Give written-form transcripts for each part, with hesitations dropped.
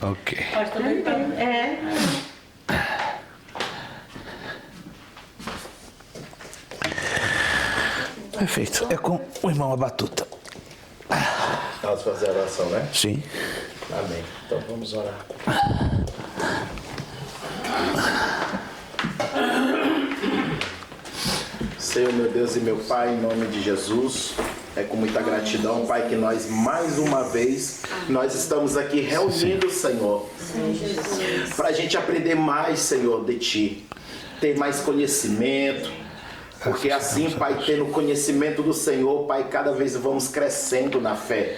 Ok. Perfeito. É com o irmão Abatuta. Vamos fazer a oração, né? Sim. Amém. Então vamos orar. Senhor, meu Deus e meu Pai, em nome de Jesus, é com muita gratidão, Pai, que nós mais uma vez, nós estamos aqui reunidos, Senhor, para a gente aprender mais, Senhor, de Ti, ter mais conhecimento, porque assim, Pai, tendo conhecimento do Senhor, Pai, cada vez vamos crescendo na fé,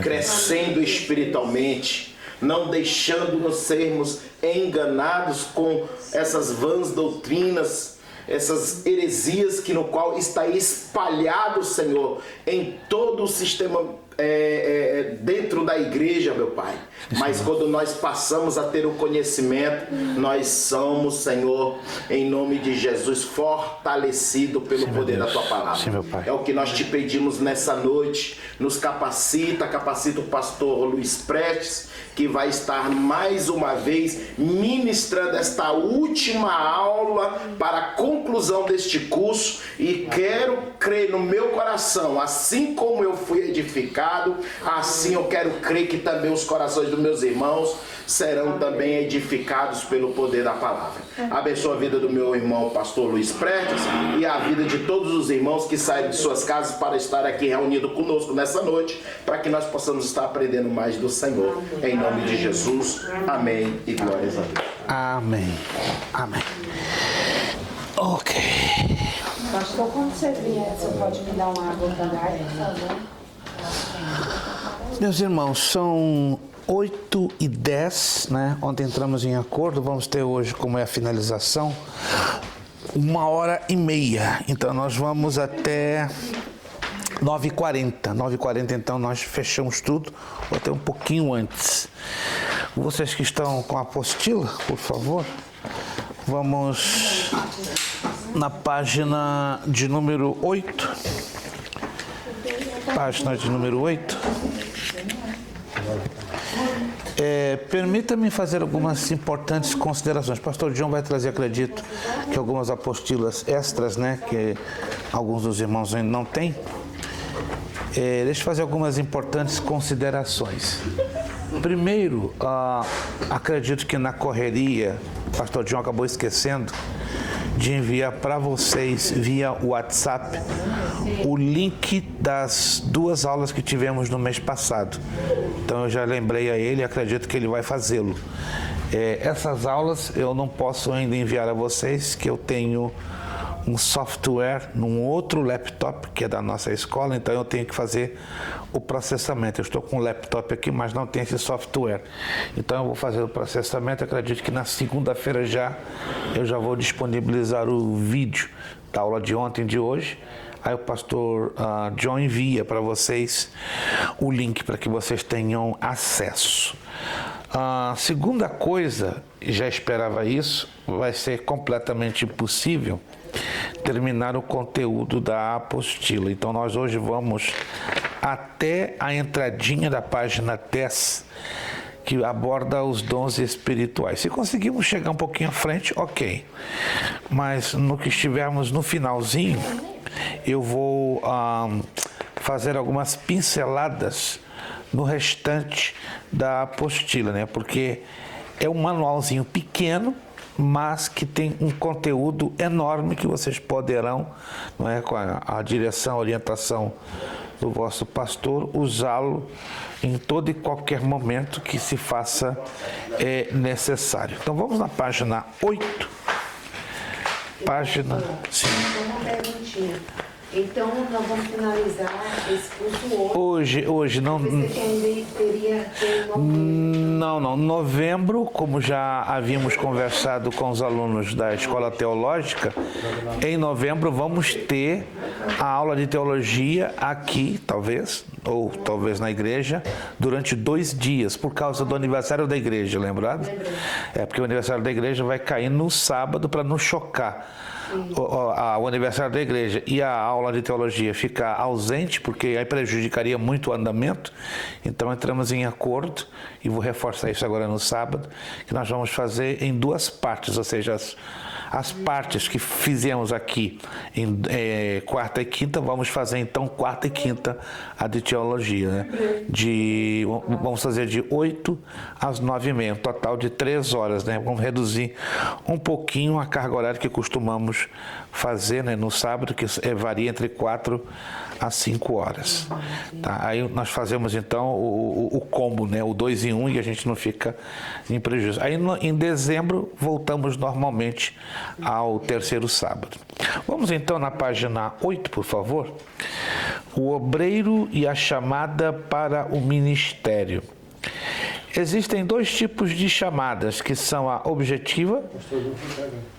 crescendo espiritualmente, não deixando-nos sermos enganados com essas vãs doutrinas, essas heresias que no qual está espalhado, Senhor, em todo o sistema dentro da igreja, meu Pai. Mas quando nós passamos a ter o conhecimento, nós somos, Senhor, em nome de Jesus, fortalecido pelo poder da Tua palavra. Sim, meu Pai. É o que nós te pedimos nessa noite. Nos capacita o pastor Luiz Prestes, que vai estar mais uma vez ministrando esta última aula para a conclusão deste curso, e quero crer no meu coração, assim como eu fui edificado, assim eu quero crer que também os corações dos meus irmãos serão também edificados pelo poder da palavra. Abençoa a vida do meu irmão pastor Luiz Prestes e a vida de todos os irmãos que saem de suas casas para estar aqui reunidos conosco nessa noite, para que nós possamos estar aprendendo mais do Senhor. Em nome de Jesus, amém e glórias a Deus. Amém. Amém. Ok. Pastor, quando você vier, você pode me dar uma água com gás, por favor? Meus irmãos, são 8h10, né? Ontem entramos em acordo, vamos ter hoje, como é a finalização, 1h30. Então nós vamos até 9h40. 9h40, então nós fechamos tudo, ou até um pouquinho antes. Vocês que estão com a apostila, por favor, vamos na página de número 8. Página de número 8. Permita-me fazer algumas importantes considerações. Pastor John vai trazer, acredito, que algumas apostilas extras, né, que alguns dos irmãos ainda não têm. Deixa eu fazer algumas importantes considerações. Primeiro, acredito que na correria, o pastor John acabou esquecendo de enviar para vocês via WhatsApp o link das 2 aulas que tivemos no mês passado. Então eu já lembrei a ele e acredito que ele vai fazê-lo. Essas aulas eu não posso ainda enviar a vocês, que eu tenho um software num outro laptop que é da nossa escola, então eu tenho que fazer o processamento. Eu estou com um laptop aqui, mas não tem esse software. Então eu vou fazer o processamento, acredito que na segunda-feira eu já vou disponibilizar o vídeo da aula de ontem e de hoje. Aí o pastor John envia para vocês o link para que vocês tenham acesso. A segunda coisa, já esperava isso, vai ser completamente impossível terminar o conteúdo da apostila. Então nós hoje vamos até a entradinha da página 10, que aborda os dons espirituais. Se conseguirmos chegar um pouquinho à frente, ok. Mas no que estivermos no finalzinho, eu vou fazer algumas pinceladas no restante da apostila, né? Porque é um manualzinho pequeno, mas que tem um conteúdo enorme que vocês poderão, não é, com a direção, a orientação do vosso pastor, usá-lo em todo e qualquer momento que se faça necessário. Então vamos na página 8. Página 5. Uma perguntinha. Então, nós vamos finalizar esse curso Hoje não. Você teria Não. Novembro, como já havíamos conversado com os alunos da Escola Teológica, em novembro vamos ter a aula de teologia aqui, talvez, ou talvez na igreja, durante 2 dias, por causa do aniversário da igreja, lembrado? Porque o aniversário da igreja vai cair no sábado para não chocar o aniversário da igreja e a aula de teologia ficar ausente, porque aí prejudicaria muito o andamento, então entramos em acordo, e vou reforçar isso agora no sábado, que nós vamos fazer em 2 partes, ou seja, as partes que fizemos aqui em quarta e quinta, vamos fazer então quarta e quinta a de teologia, né? Vamos fazer de 8 às 9h30, um total de 3 horas, né? Vamos reduzir um pouquinho a carga horária que costumamos fazer, né, no sábado, que varia entre 4 a 5 horas. Tá? Aí nós fazemos então o combo, né, o 2 em 1, e a gente não fica em prejuízo. Aí em dezembro voltamos normalmente ao terceiro sábado. Vamos então na página 8, por favor. O obreiro e a chamada para o ministério. Existem 2 tipos de chamadas, que são a objetiva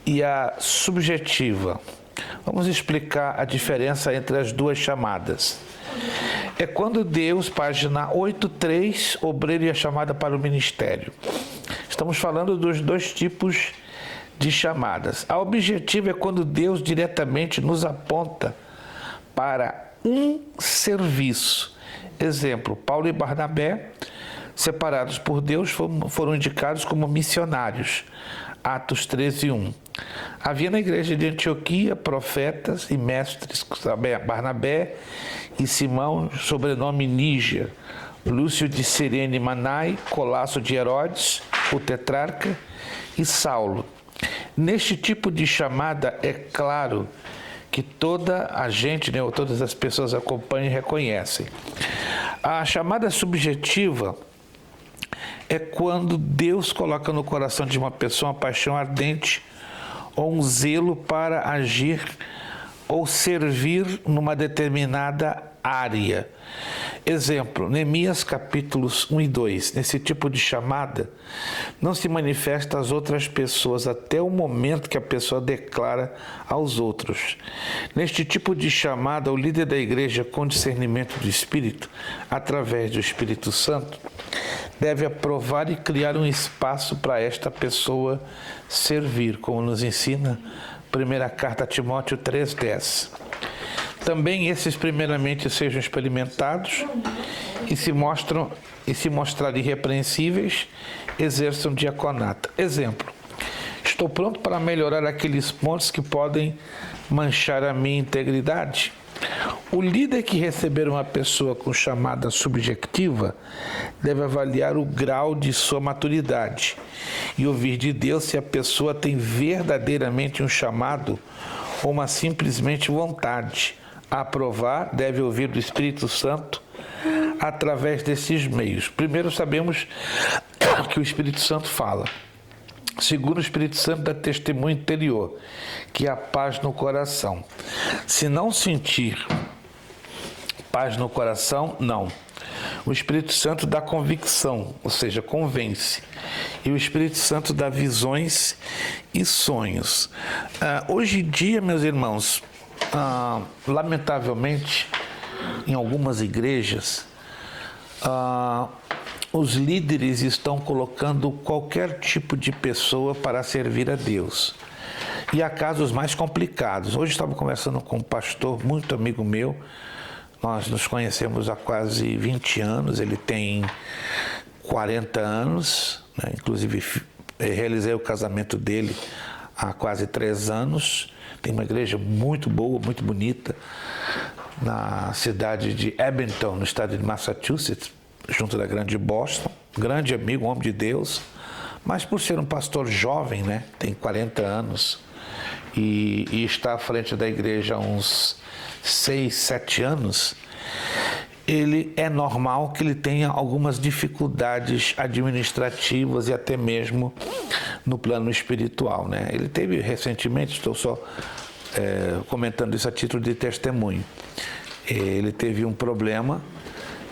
e a subjetiva. Vamos explicar a diferença entre as 2 chamadas. É quando Deus, página 8.3, obreiro e a chamada para o ministério. Estamos falando dos 2 tipos de chamadas. A objetiva é quando Deus diretamente nos aponta para um serviço. Exemplo, Paulo e Barnabé, separados por Deus, foram indicados como missionários. Atos 13:1. Havia na igreja de Antioquia profetas e mestres, Barnabé e Simão, sobrenome Níger, Lúcio de Cirene Manai, Colasso de Herodes, o tetrarca, e Saulo. Neste tipo de chamada, é claro que toda a gente, né, ou todas as pessoas acompanham e reconhecem. A chamada subjetiva é quando Deus coloca no coração de uma pessoa uma paixão ardente ou um zelo para agir ou servir numa determinada área. Exemplo, Neemias capítulos 1 e 2. Nesse tipo de chamada, não se manifesta às outras pessoas até o momento que a pessoa declara aos outros. Neste tipo de chamada, o líder da igreja, com discernimento do Espírito, através do Espírito Santo, deve aprovar e criar um espaço para esta pessoa servir, como nos ensina a primeira carta a Timóteo 3:10. Também esses primeiramente sejam experimentados e se mostrarem irrepreensíveis, exerçam diaconato. Exemplo, estou pronto para melhorar aqueles pontos que podem manchar a minha integridade. O líder que receber uma pessoa com chamada subjetiva deve avaliar o grau de sua maturidade e ouvir de Deus se a pessoa tem verdadeiramente um chamado ou uma simplesmente vontade. A aprovar, deve ouvir do Espírito Santo através desses meios. Primeiro, sabemos que o Espírito Santo fala. Segundo, o Espírito Santo dá testemunho interior, que é a paz no coração. Se não sentir paz no coração, não. O Espírito Santo dá convicção, ou seja, convence. E o Espírito Santo dá visões e sonhos. Hoje em dia, meus irmãos, lamentavelmente, em algumas igrejas, os líderes estão colocando qualquer tipo de pessoa para servir a Deus. E há casos mais complicados. Hoje estava conversando com um pastor muito amigo meu. Nós nos conhecemos há quase 20 anos. Ele tem 40 anos. Né? Inclusive, realizei o casamento dele há quase 3 anos. Tem uma igreja muito boa, muito bonita, na cidade de Abington, no estado de Massachusetts, junto da grande Boston. Grande amigo, homem de Deus, mas por ser um pastor jovem, né, tem 40 anos, e está à frente da igreja há uns 6, 7 anos, ele é normal que ele tenha algumas dificuldades administrativas e até mesmo no plano espiritual, né? Ele teve recentemente, estou só comentando isso a título de testemunho, ele teve um problema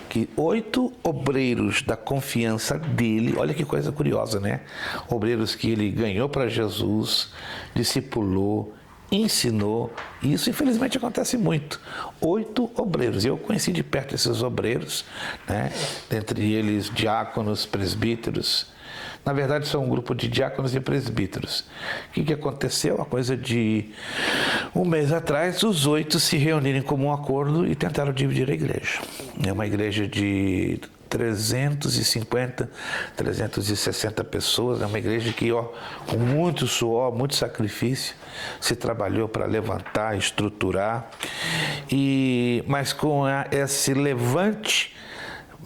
que 8 obreiros da confiança dele, olha que coisa curiosa, né? Obreiros que ele ganhou para Jesus, discipulou, ensinou, e isso infelizmente acontece muito. 8 obreiros, eu conheci de perto esses obreiros, né? Dentre eles diáconos, presbíteros, Na verdade, são um grupo de diáconos e presbíteros. O que aconteceu? Uma coisa de um mês atrás, os 8 se reuniram em comum acordo e tentaram dividir a igreja. É uma igreja de 350, 360 pessoas, é uma igreja que, com muito suor, muito sacrifício, se trabalhou para levantar, estruturar, mas com esse levante,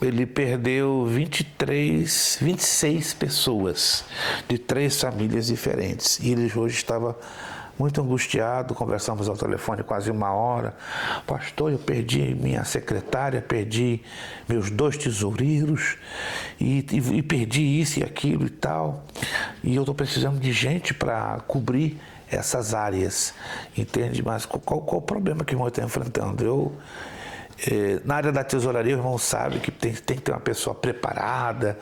ele perdeu 26 pessoas de 3 famílias diferentes. E ele hoje estava muito angustiado, conversamos ao telefone quase 1 hora. Pastor, eu perdi minha secretária, perdi meus 2 tesoureiros e perdi isso e aquilo e tal. E eu estou precisando de gente para cobrir essas áreas, entende? Mas qual o problema que o irmão está enfrentando? Na área da tesouraria, o irmão sabe que tem que ter uma pessoa preparada.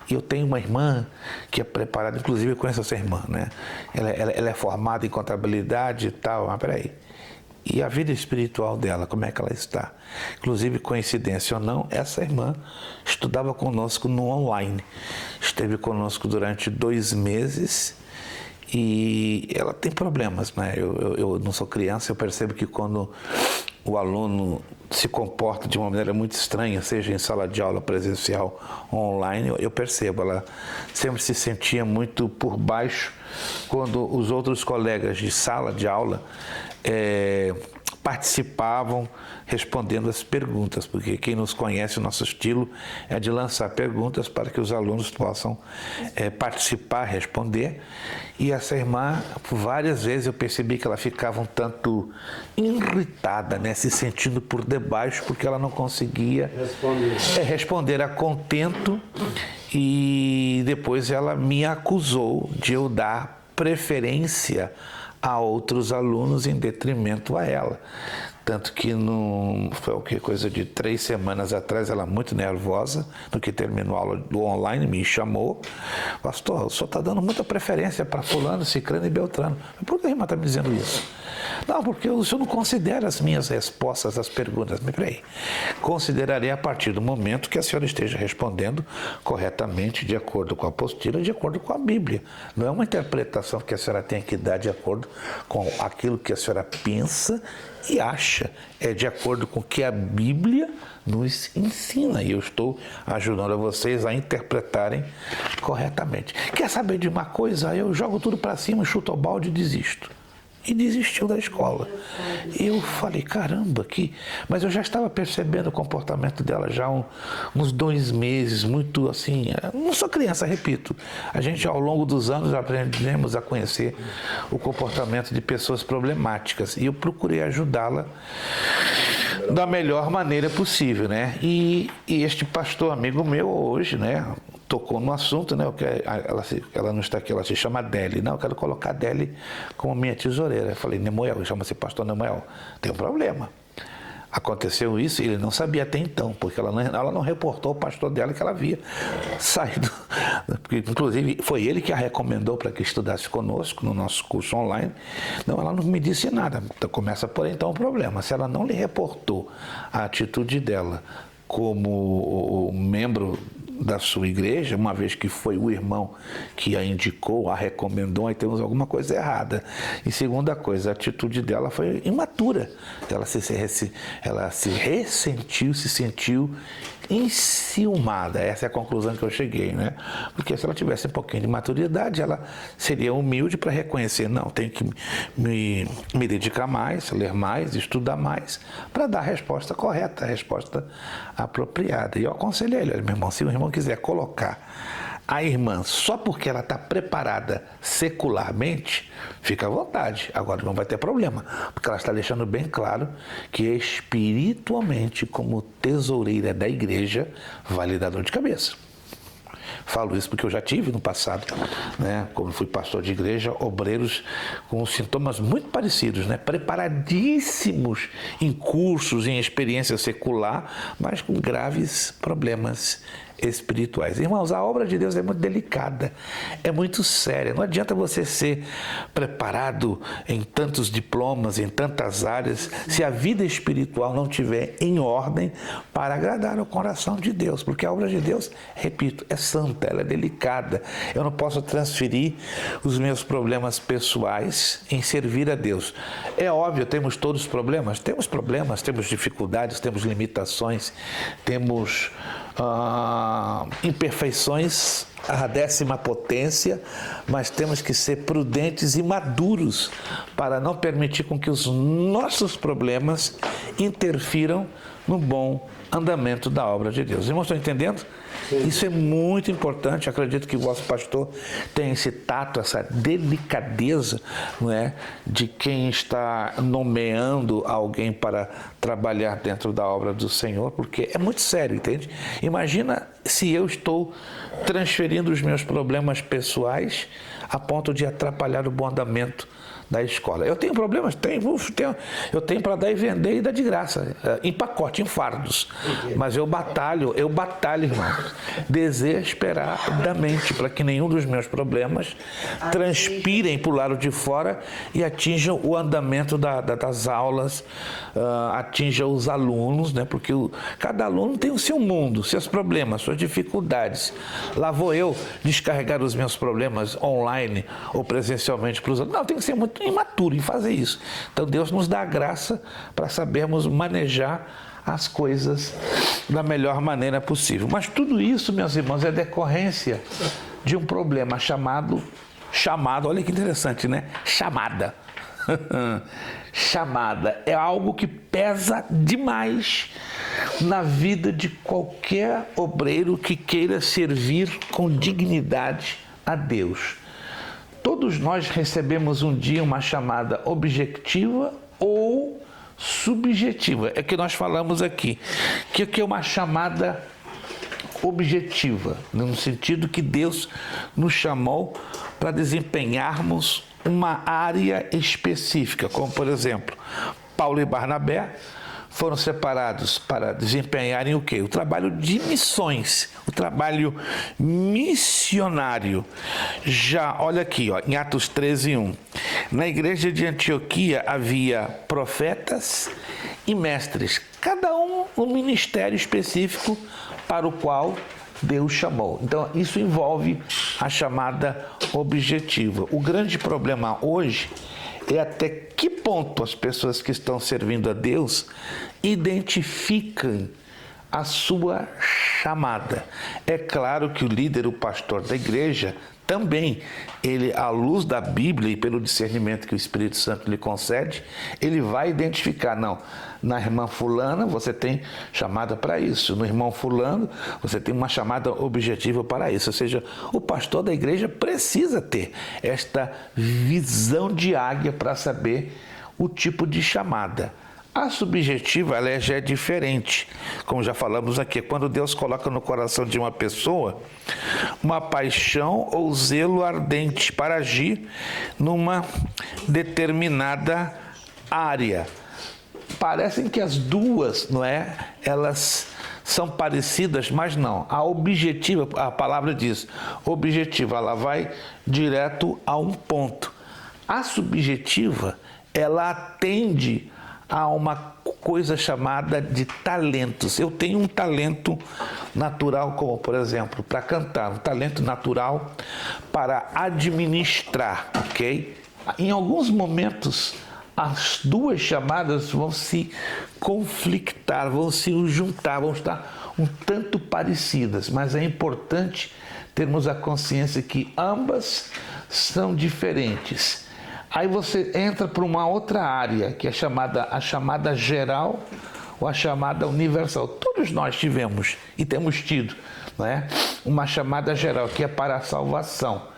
E eu tenho uma irmã que é preparada, inclusive eu conheço essa irmã, né? Ela é formada em contabilidade e tal, mas peraí. E a vida espiritual dela, como é que ela está? Inclusive, coincidência ou não, essa irmã estudava conosco no online. Esteve conosco durante 2 meses e ela tem problemas, né? Eu não sou criança, eu percebo que quando o aluno se comporta de uma maneira muito estranha, seja em sala de aula presencial ou online, eu percebo, ela sempre se sentia muito por baixo quando os outros colegas de sala de aula participavam respondendo as perguntas, porque quem nos conhece, o nosso estilo é de lançar perguntas para que os alunos possam participar, responder. E essa irmã, várias vezes eu percebi que ela ficava um tanto irritada, né, se sentindo por debaixo, porque ela não conseguia responder a contento. E depois ela me acusou de eu dar preferência a outros alunos em detrimento a ela. Tanto que foi coisa de 3 semanas atrás, ela muito nervosa, no que terminou a aula do online, me chamou. Pastor, o senhor está dando muita preferência para fulano, cicrano e beltrano. Por que a irmã está me dizendo isso? Não, porque o senhor não considera as minhas respostas às perguntas. Mas peraí, considerarei a partir do momento que a senhora esteja respondendo corretamente, de acordo com a apostila, de acordo com a Bíblia. Não é uma interpretação que a senhora tem que dar de acordo com aquilo que a senhora pensa e acha, é de acordo com o que a Bíblia nos ensina. E eu estou ajudando a vocês a interpretarem corretamente. Quer saber de uma coisa? Eu jogo tudo para cima, chuto ao balde e desisto. E desistiu da escola. Eu falei, caramba, mas eu já estava percebendo o comportamento dela já uns 2 meses, muito assim, não sou criança, repito. A gente ao longo dos anos aprendemos a conhecer o comportamento de pessoas problemáticas e eu procurei ajudá-la da melhor maneira possível, né? E este pastor amigo meu hoje, né, tocou no assunto, né? Ela não está aqui, ela se chama Adele. Não, eu quero colocar a Adele como minha tesoureira. Eu falei, Nemuel, chama-se pastor Nemuel. Tem um problema. Aconteceu isso e ele não sabia até então, porque ela não reportou o pastor dela que ela havia saído. Porque, inclusive, foi ele que a recomendou para que estudasse conosco no nosso curso online. Não, ela não me disse nada. Então, começa por aí, então, o problema. Se ela não lhe reportou a atitude dela como o membro da sua igreja, uma vez que foi o irmão que a indicou, a recomendou, aí temos alguma coisa errada. E segunda coisa, a atitude dela foi imatura. Ela se ressentiu, se sentiu enciumada. Essa é a conclusão que eu cheguei, né? Porque se ela tivesse um pouquinho de maturidade, ela seria humilde para reconhecer, não, tenho que me dedicar mais, ler mais, estudar mais, para dar a resposta correta, a resposta apropriada. E eu aconselhei ele, meu irmão, se o irmão quiser colocar a irmã só porque ela está preparada secularmente, fica à vontade. Agora não vai ter problema, porque ela está deixando bem claro que espiritualmente, como tesoureira da igreja, vai lhe dar dor de cabeça. Falo isso porque eu já tive no passado, né? Como fui pastor de igreja, obreiros com sintomas muito parecidos, né? Preparadíssimos em cursos, em experiência secular, mas com graves problemas espirituais. Irmãos, a obra de Deus é muito delicada, é muito séria. Não adianta você ser preparado em tantos diplomas, em tantas áreas, se a vida espiritual não estiver em ordem para agradar o coração de Deus. Porque a obra de Deus, repito, é santa, ela é delicada. Eu não posso transferir os meus problemas pessoais em servir a Deus. É óbvio, temos todos problemas, temos dificuldades, temos limitações, temos imperfeições à 10ª potência, mas temos que ser prudentes e maduros para não permitir com que os nossos problemas interfiram no bom andamento da obra de Deus. Irmãos, estão entendendo? Sim. Isso é muito importante. Eu acredito que o vosso pastor tem esse tato, essa delicadeza, não é, de quem está nomeando alguém para trabalhar dentro da obra do Senhor, porque é muito sério, entende? Imagina se eu estou transferindo os meus problemas pessoais a ponto de atrapalhar o bom andamento da escola. Eu tenho problemas? Eu tenho para dar e vender e dar de graça, em pacote, em fardos. Mas eu batalho, irmãos, desesperadamente para que nenhum dos meus problemas transpirem para o lado de fora e atinjam o andamento das aulas, atinjam os alunos, né? Porque cada aluno tem o seu mundo, seus problemas, suas dificuldades. Lá vou eu descarregar os meus problemas online ou presencialmente para os alunos. Não, tem que ser muito imaturo em fazer isso. Então Deus nos dá a graça para sabermos manejar as coisas da melhor maneira possível. Mas tudo isso, meus irmãos, é decorrência de um problema chamado, olha que interessante, né? Chamada. Chamada é algo que pesa demais na vida de qualquer obreiro que queira servir com dignidade a Deus. Todos nós recebemos um dia uma chamada objetiva ou subjetiva. É que nós falamos aqui. O que é uma chamada objetiva? No sentido que Deus nos chamou para desempenharmos uma área específica, como por exemplo, Paulo e Barnabé foram separados para desempenharem o quê? O trabalho de missões, o trabalho missionário. Já, olha aqui, ó, em Atos 13:1. Na igreja de Antioquia havia profetas e mestres, cada um ministério específico para o qual Deus chamou. Então, isso envolve a chamada objetiva. O grande problema hoje é até que ponto as pessoas que estão servindo a Deus identificam a sua chamada. É claro que o líder, o pastor da igreja, também, ele, à luz da Bíblia e pelo discernimento que o Espírito Santo lhe concede, ele vai identificar, não, na irmã fulana você tem chamada para isso, no irmão fulano você tem uma chamada objetiva para isso. Ou seja, o pastor da igreja precisa ter esta visão de águia para saber o tipo de chamada. A subjetiva, ela já é diferente, como já falamos aqui, quando Deus coloca no coração de uma pessoa uma paixão ou zelo ardente para agir numa determinada área. Parecem que as duas, não é? Elas são parecidas, mas não. A objetiva, a palavra diz, objetiva, ela vai direto a um ponto. A subjetiva, ela atende a uma coisa chamada de talentos. Eu tenho um talento natural, como por exemplo, para cantar, um talento natural para administrar, ok? Em alguns momentos, as duas chamadas vão se conflitar, vão se juntar, vão estar um tanto parecidas, mas é importante termos a consciência que ambas são diferentes. Aí você entra para uma outra área, que é a chamada geral ou a chamada universal. Todos nós tivemos e temos tido, não é? Uma chamada geral, que é para a salvação.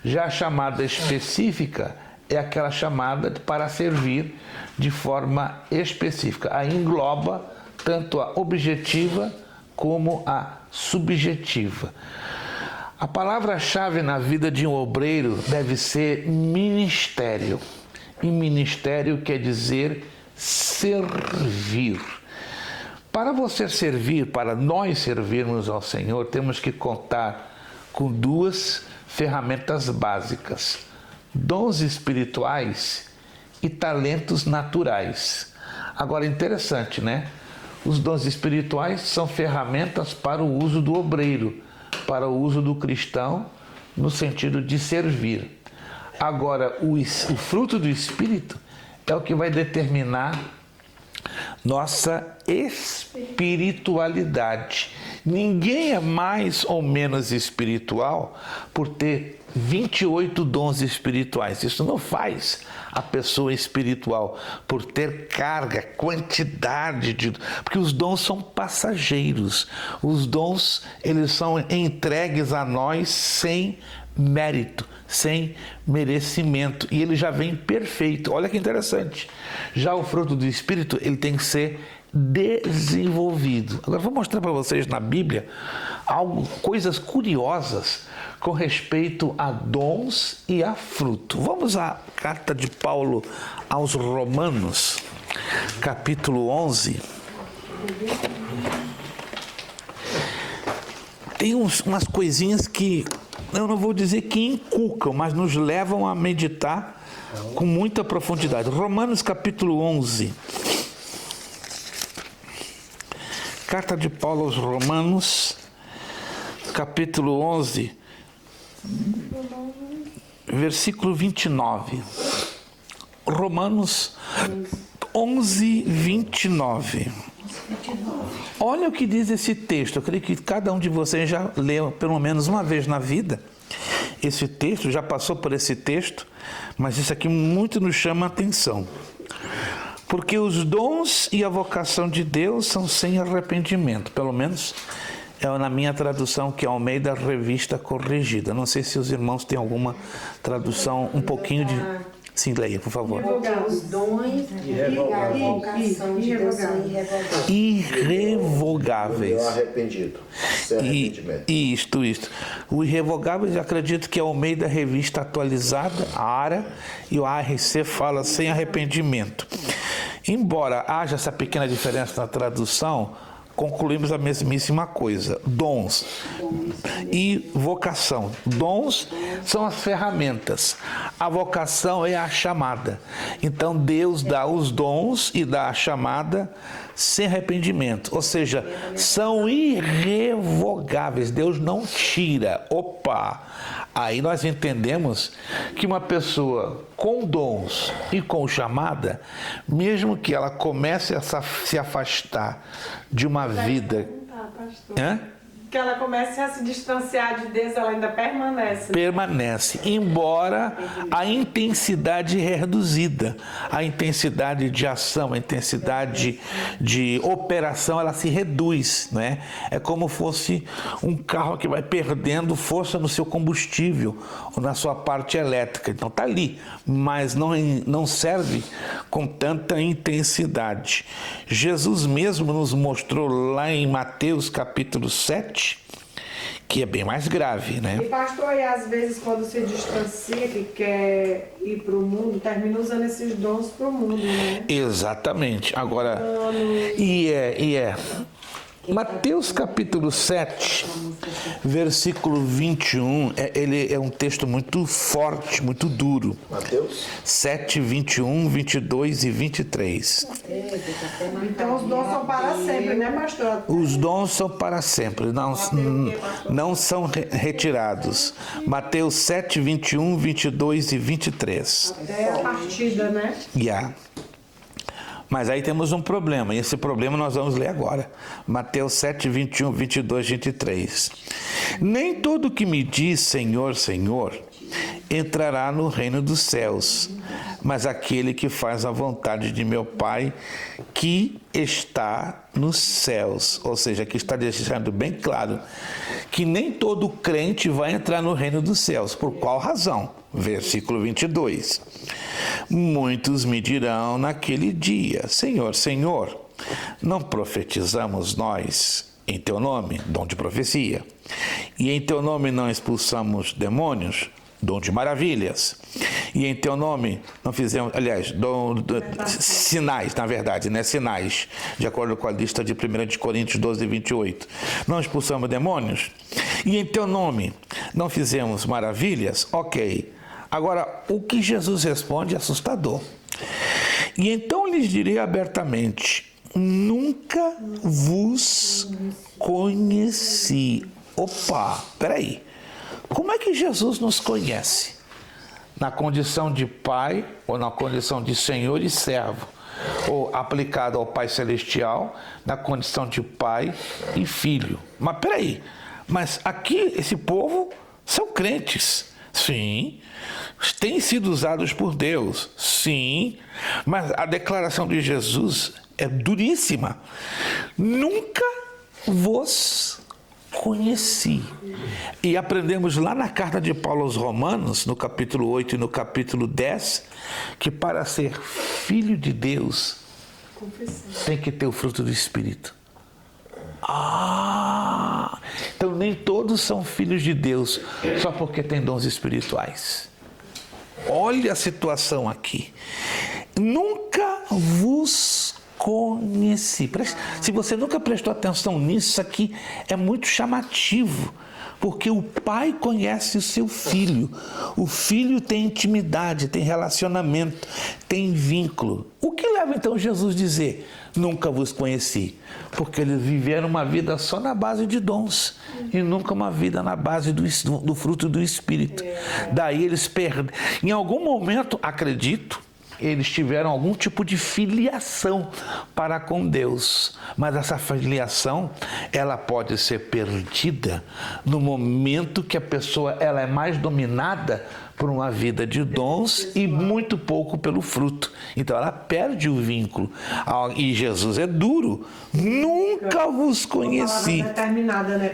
Já a chamada específica é aquela chamada para servir de forma específica. Aí engloba tanto a objetiva como a subjetiva. A palavra-chave na vida de um obreiro deve ser ministério. E ministério quer dizer servir. para você servir, para nós servirmos ao Senhor, temos que contar com duas ferramentas básicas: dons espirituais e talentos naturais. Agora, interessante, né? Os dons espirituais são ferramentas para o uso do obreiro, para o uso do cristão, no sentido de servir. Agora, o fruto do Espírito é o que vai determinar nossa espiritualidade. Ninguém é mais ou menos espiritual por ter 28 dons espirituais. Isso não faz a pessoa espiritual, por ter carga, quantidade de... Porque os dons são passageiros. Os dons, eles são entregues a nós sem mérito, sem merecimento, e ele já vem perfeito. Olha que interessante. Já o fruto do Espírito, ele tem que ser desenvolvido. Agora vou mostrar para vocês na Bíblia coisas curiosas com respeito a dons e a fruto. Vamos à carta de Paulo aos Romanos, capítulo 11. Tem umas coisinhas que eu não vou dizer que inculcam, mas nos levam a meditar com muita profundidade. Romanos capítulo 11. Carta de Paulo aos Romanos, capítulo 11, versículo 29. Romanos 11, 29. Olha o que diz esse texto. Eu creio que cada um de vocês já leu pelo menos uma vez na vida esse texto, já passou por esse texto, mas isso aqui muito nos chama a atenção. Porque os dons e a vocação de Deus são sem arrependimento. Pelo menos é na minha tradução, que é Almeida Revista Corrigida. Não sei se os irmãos têm alguma tradução um pouquinho de... Sim, leia, por favor. Os dons e a vocação de Deus são irrevogáveis. Irrevogáveis. O arrependido. Sem arrependimento. Isto. O irrevogáveis, eu acredito que é Almeida Revista Atualizada, a ARA, e o ARC fala sem arrependimento. Embora haja essa pequena diferença na tradução, concluímos a mesmíssima coisa: dons e vocação. Dons são as ferramentas, a vocação é a chamada. Então Deus dá os dons e dá a chamada sem arrependimento, ou seja, são irrevogáveis. Deus não tira. Opa! Aí nós entendemos que uma pessoa com dons e com chamada, mesmo que ela comece a se afastar de uma vida... Que ela comece a se distanciar de Deus, ela ainda permanece. Permanece, embora a intensidade reduzida, a intensidade de ação, a intensidade de operação, ela se reduz, né? É como fosse um carro que vai perdendo força no seu combustível ou na sua parte elétrica. Então está ali, mas não serve com tanta intensidade. Jesus mesmo nos mostrou lá em Mateus capítulo 7, que é bem mais grave, né? E pastor, e às vezes quando se distancia, que quer ir para o mundo, termina usando esses dons para o mundo, né? Exatamente. Agora, Mateus capítulo 7, versículo 21, ele é um texto muito forte, muito duro. Mateus 7, 21, 22 e 23. Então os dons são para sempre, né, pastor? Os dons são para sempre, não são retirados. Mateus 7, 21, 22 e 23. Até a partida, né? Mas aí temos um problema, e esse problema nós vamos ler agora. Mateus 7, 21, 22, 23. Nem todo que me diz Senhor, Senhor, entrará no reino dos céus, mas aquele que faz a vontade de meu Pai que está nos céus. Ou seja, aqui está deixando bem claro que nem todo crente vai entrar no reino dos céus. Por qual razão? Versículo 22. Muitos me dirão naquele dia: Senhor, Senhor, não profetizamos nós em teu nome, dom de profecia, e em teu nome não expulsamos demônios, dom de maravilhas, E em teu nome não fizemos, aliás, sinais, na verdade, né? Sinais, de acordo com a lista de 1 de Coríntios 12, 28. Não expulsamos demônios. E em teu nome não fizemos maravilhas? Ok. Agora, o que Jesus responde é assustador. E então lhes direi abertamente: nunca vos conheci. Opa, peraí. Como é que Jesus nos conhece? Na condição de pai ou na condição de senhor e servo? Ou aplicado ao Pai Celestial, na condição de pai e filho? Mas peraí, mas aqui esse povo são crentes. Sim. Têm sido usados por Deus. Sim. Mas a declaração de Jesus é duríssima. Nunca vos conheci. E aprendemos lá na carta de Paulo aos Romanos, no capítulo 8 e no capítulo 10, que para ser filho de Deus, tem que ter o fruto do Espírito. Então nem todos são filhos de Deus só porque têm dons espirituais. Olha a situação aqui. Nunca vos conheci. Se você nunca prestou atenção nisso, isso aqui é muito chamativo, porque o pai conhece o seu filho. O filho tem intimidade, tem relacionamento, tem vínculo. O que leva então Jesus a dizer: nunca vos conheci? Porque eles viveram uma vida só na base de dons e nunca uma vida na base do fruto do Espírito. Daí eles perdem. Em algum momento, acredito, eles tiveram algum tipo de filiação para com Deus, mas essa filiação, ela pode ser perdida no momento que a pessoa ela é mais dominada por uma vida de dons e muito pouco pelo fruto. Então ela perde o vínculo. E Jesus é duro. Nunca vos conheci. Determinada, né?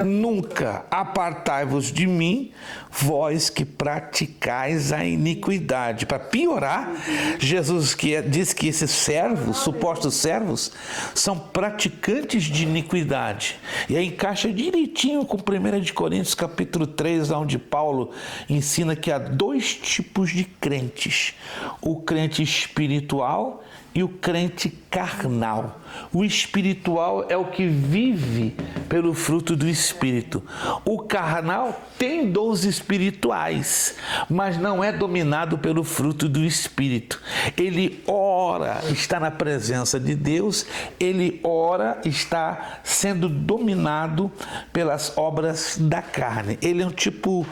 Nunca apartai-vos de mim, vós que praticais a iniquidade. Para piorar, Jesus diz que esses servos, supostos servos, são praticantes de iniquidade. E aí encaixa direitinho com 1 de Coríntios capítulo 3, onde Paulo ensina que há dois tipos de crentes: o crente espiritual e o crente carnal. O espiritual é o que vive pelo fruto do Espírito. O carnal tem dons espirituais, mas não é dominado pelo fruto do Espírito. Ele ora está na presença de Deus, ele ora está sendo dominado pelas obras da carne. Ele é um tipo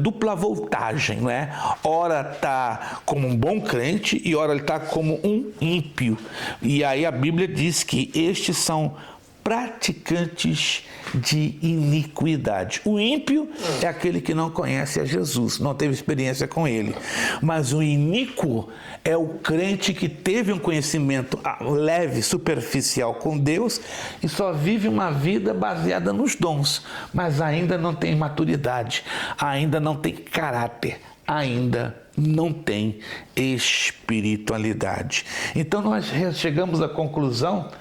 dupla voltagem, não é? Ora está como um bom crente e ora ele está como um ímpio. E aí a Bíblia diz que estes são praticantes de iniquidade. O ímpio é aquele que não conhece a Jesus, não teve experiência com ele. Mas o iníquo é o crente que teve um conhecimento leve, superficial com Deus e só vive uma vida baseada nos dons, mas ainda não tem maturidade, ainda não tem caráter, ainda não tem espiritualidade. Então nós chegamos à conclusão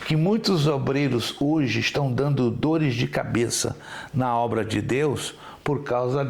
que muitos obreiros hoje estão dando dores de cabeça na obra de Deus por causa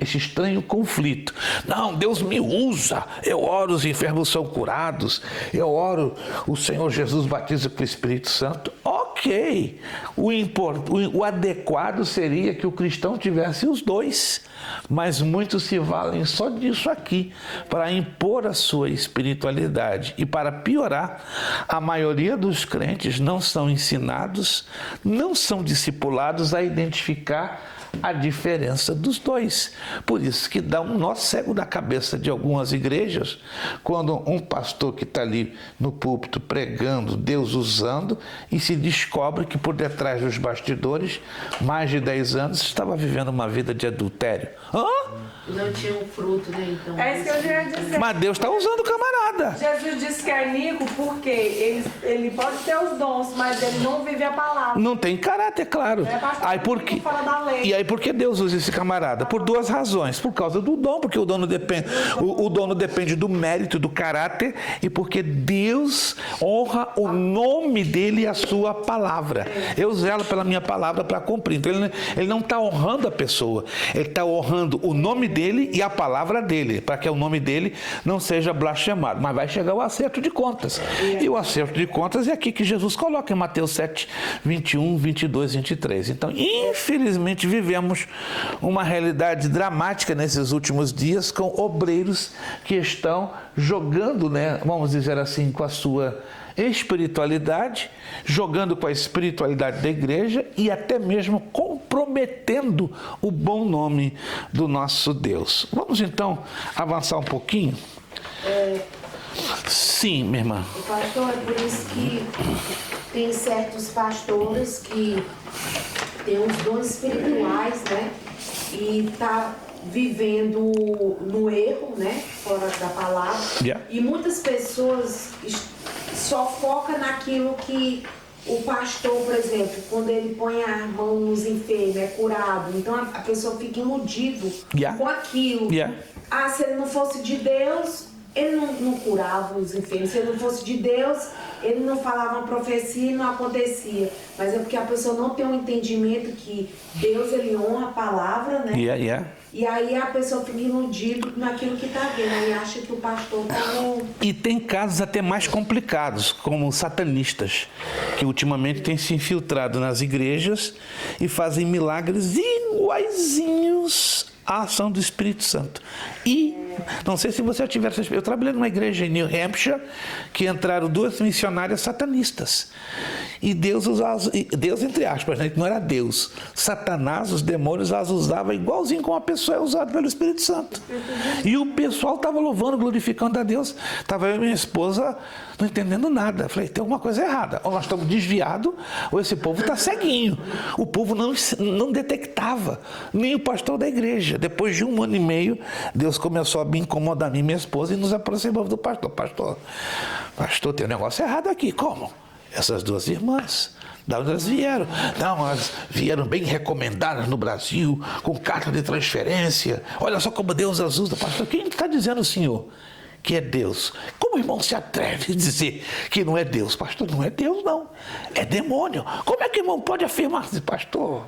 esse estranho conflito. Não, Deus me usa, eu oro, os enfermos são curados, eu oro, o Senhor Jesus batiza com o Espírito Santo. Ok, o adequado seria que o cristão tivesse os dois, mas muitos se valem só disso aqui para impor a sua espiritualidade. E para piorar, a maioria dos crentes não são ensinados, não são discipulados a identificar a diferença dos dois. Por isso que dá um nó cego na cabeça de algumas igrejas quando um pastor que está ali no púlpito pregando, Deus usando, e se descobre que por detrás dos bastidores, mais de 10 anos, estava vivendo uma vida de adultério. Não tinha um fruto, né? Então, é isso que eu ia dizer. Mas Deus está usando o camarada. Jesus disse que é iníquo porque ele pode ter os dons, mas ele não vive a palavra. Não tem caráter, claro. E aí por que Deus usa esse camarada? Por duas razões. Por causa do dom, porque o dono depende do mérito, do caráter, e porque Deus honra o nome dele e a sua palavra. palavra. Eu zelo pela minha palavra para cumprir. Então ele não está honrando a pessoa, ele está honrando o nome dele e a palavra dele, para que o nome dele não seja blasfemado. Mas vai chegar o acerto de contas. E o acerto de contas é aqui que Jesus coloca em Mateus 7, 21, 22, 23. Então, infelizmente, vivemos uma realidade dramática nesses últimos dias com obreiros que estão jogando, né, vamos dizer assim, com a sua espiritualidade, jogando com a espiritualidade da igreja e até mesmo comprometendo o bom nome do nosso Deus. Vamos então avançar um pouquinho? Sim, minha irmã. Pastor, é por isso que tem certos pastores que têm os dons espirituais, né? E tá vivendo no erro, né? Fora da palavra. Yeah. E muitas pessoas só focam naquilo que o pastor, por exemplo, quando ele põe a mão nos enfermos, é curado. Então a pessoa fica iludido com aquilo. Ah, se ele não fosse de Deus, ele não curava os enfermos. Se ele não fosse de Deus, ele não falava uma profecia e não acontecia. Mas é porque a pessoa não tem um entendimento que Deus, ele honra a palavra, né? E aí a pessoa fica iludida naquilo que está vendo. Aí acha que o pastor está no... E tem casos até mais complicados, como satanistas, que ultimamente têm se infiltrado nas igrejas e fazem milagres iguaizinhos à ação do Espírito Santo. E não sei se você já tiver essa experiência. Eu trabalhei numa igreja em New Hampshire que entraram 2 missionárias satanistas. E Deus usava, Deus entre aspas, né? Não era Deus. Satanás, os demônios, as usava igualzinho como a pessoa é usada pelo Espírito Santo. E o pessoal estava louvando, glorificando a Deus. Estava eu e minha esposa não entendendo nada. Falei, tem alguma coisa errada. Ou nós estamos desviados, ou esse povo está ceguinho. O povo não detectava, nem o pastor da igreja. Depois de 1 ano e meio, Deus começou a me incomodar, a mim e minha esposa, e nos aproximamos do pastor. Pastor, tem um negócio errado aqui. Como? Essas 2 irmãs, da onde elas vieram? Não, elas vieram bem recomendadas no Brasil, com carta de transferência. Olha só como Deus as usa. Pastor, quem está dizendo o senhor que é Deus? Como o irmão se atreve a dizer que não é Deus? Pastor, não é Deus não, é demônio. Como é que o irmão pode afirmar? Pastor,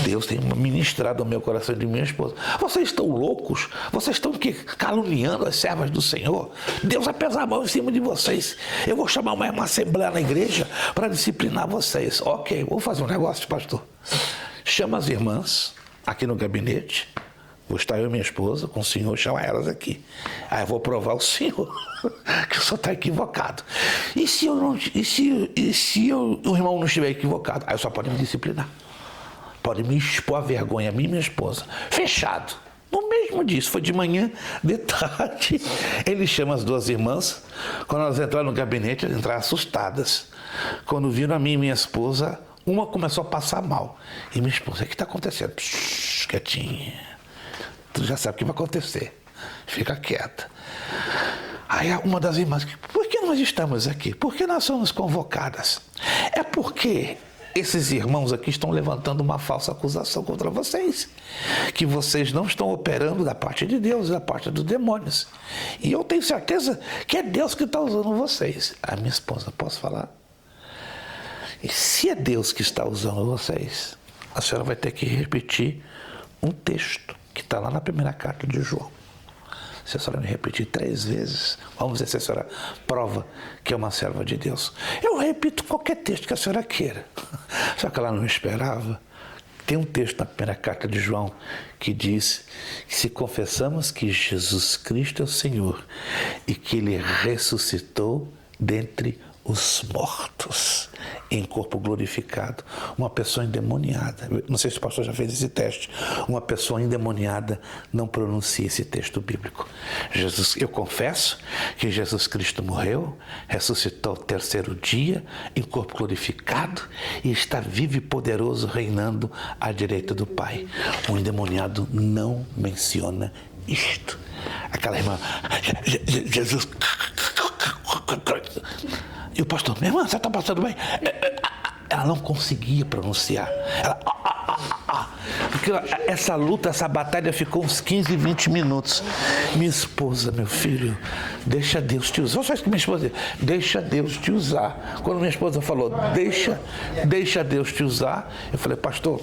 Deus tem ministrado ao meu coração de minha esposa. Vocês estão loucos? Vocês estão caluniando as servas do Senhor? Deus vai pesar a mão em cima de vocês. Eu vou chamar uma assembleia na igreja para disciplinar vocês. Ok, vou fazer um negócio, pastor. Chama as irmãs aqui no gabinete. Vou estar eu e minha esposa com o senhor, chamar elas aqui. Aí eu vou provar o senhor que o senhor está equivocado. E se o irmão não estiver equivocado? Aí o senhor pode me disciplinar. Pode me expor a vergonha, a mim e minha esposa. Fechado. No mesmo dia, foi de manhã, de tarde. Ele chama as 2 irmãs. Quando elas entraram no gabinete, elas entraram assustadas. Quando viram a mim e minha esposa, uma começou a passar mal. E minha esposa, o que está acontecendo? Psh, quietinha. Tu já sabe o que vai acontecer. Fica quieta. Aí uma das irmãs, por que nós estamos aqui? Por que nós somos convocadas? É porque esses irmãos aqui estão levantando uma falsa acusação contra vocês. Que vocês não estão operando da parte de Deus, da parte dos demônios. E eu tenho certeza que é Deus que está usando vocês. A minha esposa, posso falar? E se é Deus que está usando vocês, a senhora vai ter que repetir um texto que está lá na primeira carta de João. Se a senhora me repetir 3 vezes, vamos ver se a senhora prova que é uma serva de Deus. Eu repito qualquer texto que a senhora queira. Só que ela não esperava. Tem um texto na primeira carta de João que diz que se confessamos que Jesus Cristo é o Senhor e que Ele ressuscitou dentre os mortos em corpo glorificado, uma pessoa endemoniada, não sei se o pastor já fez esse teste, uma pessoa endemoniada não pronuncia esse texto bíblico. Eu confesso que Jesus Cristo morreu, ressuscitou ao 3º dia em corpo glorificado e está vivo e poderoso reinando à direita do Pai. O endemoniado não menciona isto. Aquela irmã, Jesus... E o pastor, minha irmã, você está passando bem? Ela não conseguia pronunciar. Porque essa luta, essa batalha ficou uns 15, 20 minutos. Minha esposa, meu filho, deixa Deus te usar. Só isso que minha esposa disse, deixa Deus te usar. Quando minha esposa falou, deixa Deus te usar, eu falei, pastor,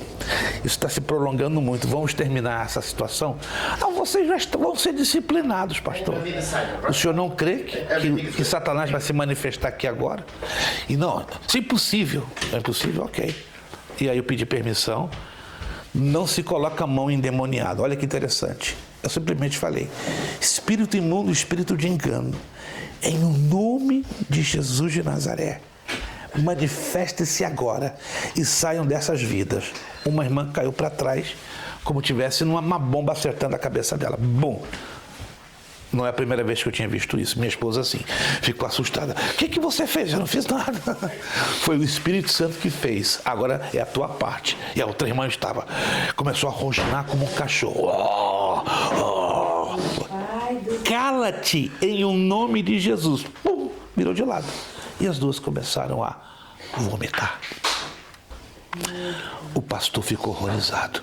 isso está se prolongando muito, vamos terminar essa situação? Não, vocês já vão ser disciplinados, pastor. O senhor não crê que Satanás vai se manifestar aqui agora? E não, se impossível, é impossível, ok. E aí eu pedi permissão. Não se coloca a mão endemoniada. Olha que interessante. Eu simplesmente falei, espírito imundo, espírito de engano, em nome de Jesus de Nazaré, manifeste-se agora e saiam dessas vidas. Uma irmã caiu para trás, como tivesse uma bomba acertando a cabeça dela. Bom, não é a primeira vez que eu tinha visto isso. Minha esposa, assim, ficou assustada. O que você fez? Eu não fiz nada. Foi o Espírito Santo que fez. Agora é a tua parte. E a outra irmã começou a rosnar como um cachorro. Cala-te em um nome de Jesus. Pum, virou de lado. E as duas começaram a vomitar. O pastor ficou horrorizado.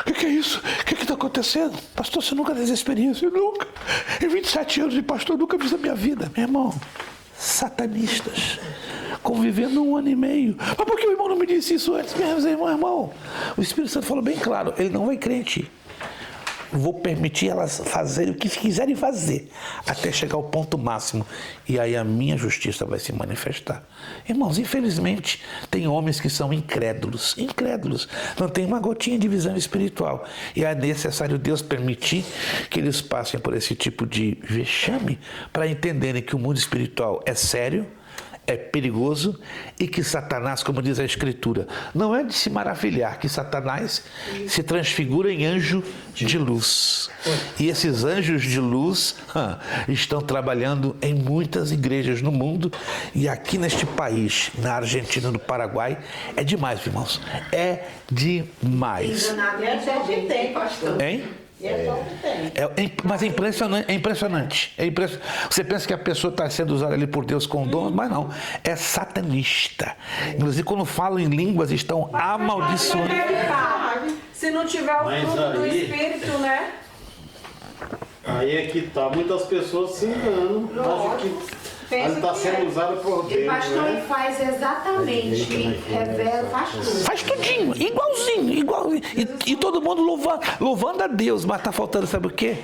O que é isso? O que está acontecendo? Pastor, você nunca teve essa experiência? Eu nunca. Em 27 anos de pastor, eu nunca fiz na minha vida. Meu irmão, satanistas, convivendo 1 ano e meio. Mas por que o irmão não me disse isso antes? Meu irmão, o Espírito Santo falou bem claro, ele não vai crente. Vou permitir elas fazerem o que quiserem fazer, até chegar ao ponto máximo. E aí a minha justiça vai se manifestar. Irmãos, infelizmente, tem homens que são incrédulos. Não tem uma gotinha de visão espiritual. E é necessário Deus permitir que eles passem por esse tipo de vexame para entenderem que o mundo espiritual é sério, é perigoso e que Satanás, como diz a Escritura, não é de se maravilhar que Satanás se transfigura em anjo de luz. E esses anjos de luz estão trabalhando em muitas igrejas no mundo e aqui neste país, na Argentina, no Paraguai, é demais, irmãos. É demais. Tem, pastor. Hein? Mas é impressionante. Você pensa que a pessoa está sendo usada ali por Deus com dom, mas não. É satanista. Inclusive, quando falam em línguas, estão amaldiçoando. Se não tiver o fruto do Espírito, né? Aí é que tá. Muitas pessoas se enganam. Acham que ele está sendo usado por Deus. E pastor, né? faz exatamente, revela, faz tudo. Faz tudinho, igualzinho. E todo mundo louvando a Deus, mas está faltando, sabe o quê?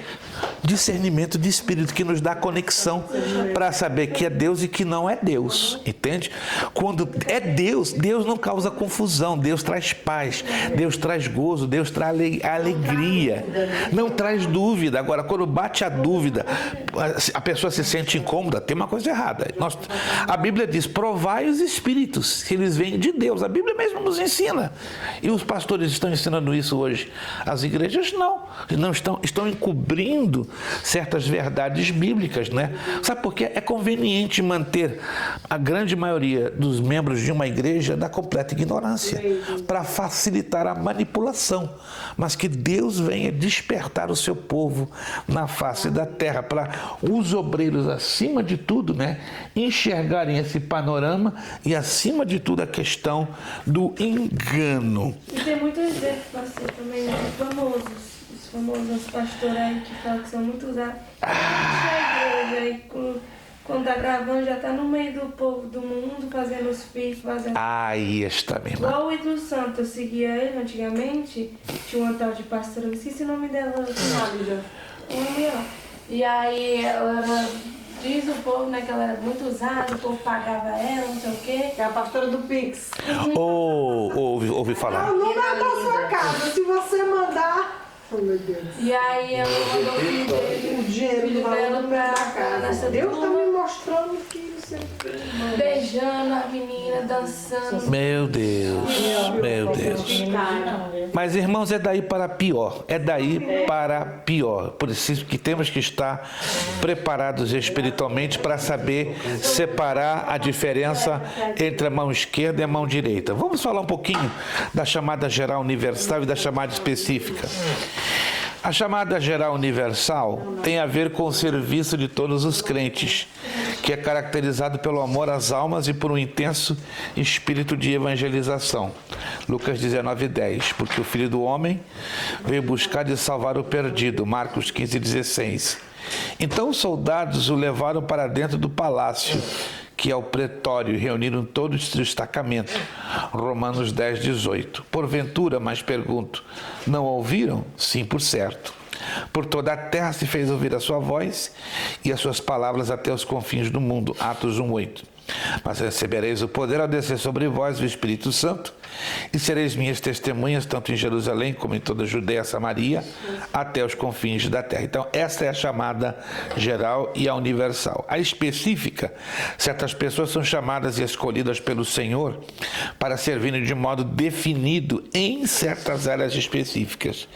Discernimento de espírito, que nos dá conexão para saber que é Deus e que não é Deus, entende? Quando é Deus, Deus não causa confusão, Deus traz paz, Deus traz gozo, Deus traz alegria, não traz dúvida. Agora, quando bate a dúvida, a pessoa se sente incômoda, tem uma coisa errada. A Bíblia diz, provai os espíritos, se eles vêm de Deus. A Bíblia mesmo nos ensina. E os pastores estão ensinando isso hoje. As igrejas não estão encobrindo certas verdades bíblicas, né? Sabe por quê? É conveniente manter a grande maioria dos membros de uma igreja na completa ignorância, para facilitar a manipulação. Mas que Deus venha despertar o seu povo na face da terra, para os obreiros, acima de tudo, né, enxergarem esse panorama e, acima de tudo, a questão do engano. E tem muitos exemplos, pastor, também os famosos pastores aí que falam que são muito usados. A igreja aí, quando tá gravando, já tá no meio do povo do mundo, fazendo os filhos, fazendo... Aí está, minha irmã. Igual o Ítalo Santo, eu seguia ele antigamente, tinha uma tal de pastora, eu esqueci o nome dela, uma mulher. E aí ela diz o povo, né, que ela era muito usada, o povo pagava ela, não sei o quê. É a pastora do Pix. Ouvi falar. Não é da sua casa, se você mandar... Oh, meu Deus. E aí ela mandou o filho dele, O dinheiro do dela valor da pra casa. nessa Deus está turma, me mostrando que você... beijando as meninas, dançando. Meu Deus. Mas, irmãos, é daí para pior. Por isso que temos que estar preparados espiritualmente para saber separar a diferença entre a mão esquerda e a mão direita. Vamos falar um pouquinho da chamada geral universal e da chamada específica. A chamada geral universal tem a ver com o serviço de todos os crentes, que é caracterizado pelo amor às almas e por um intenso espírito de evangelização. Lucas 19:10, porque o Filho do Homem veio buscar e salvar o perdido. Marcos 15:16. Então os soldados o levaram para dentro do palácio, que é o pretório, e reuniram todo o destacamento. Romanos 10:18. Porventura, mas pergunto, não ouviram? Sim, por certo. Por toda a terra se fez ouvir a sua voz e as suas palavras até os confins do mundo. Atos 1:8. Mas recebereis o poder ao descer sobre vós o Espírito Santo, e sereis minhas testemunhas, tanto em Jerusalém como em toda a Judeia, Samaria, até os confins da terra. Então, essa é a chamada geral e a universal. A específica, certas pessoas são chamadas e escolhidas pelo Senhor para servirem de modo definido em certas áreas específicas.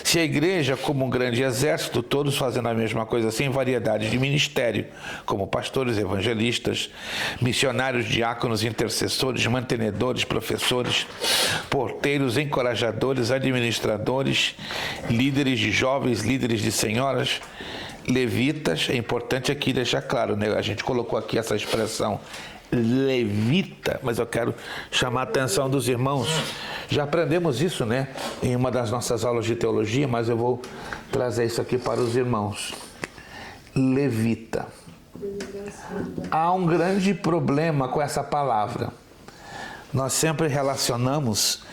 Se a igreja, como um grande exército, todos fazendo a mesma coisa, sem variedade de ministério, como pastores, evangelistas, missionários, diáconos, intercessores, mantenedores, professores, porteiros, encorajadores, administradores, líderes de jovens, líderes de senhoras, levitas. É importante aqui deixar claro, né? A gente colocou aqui essa expressão levita, mas eu quero chamar a atenção dos irmãos. Já aprendemos isso, né, em uma das nossas aulas de teologia, mas eu vou trazer isso aqui para os irmãos. Levita. Há um grande problema com essa palavra. Nós sempre relacionamos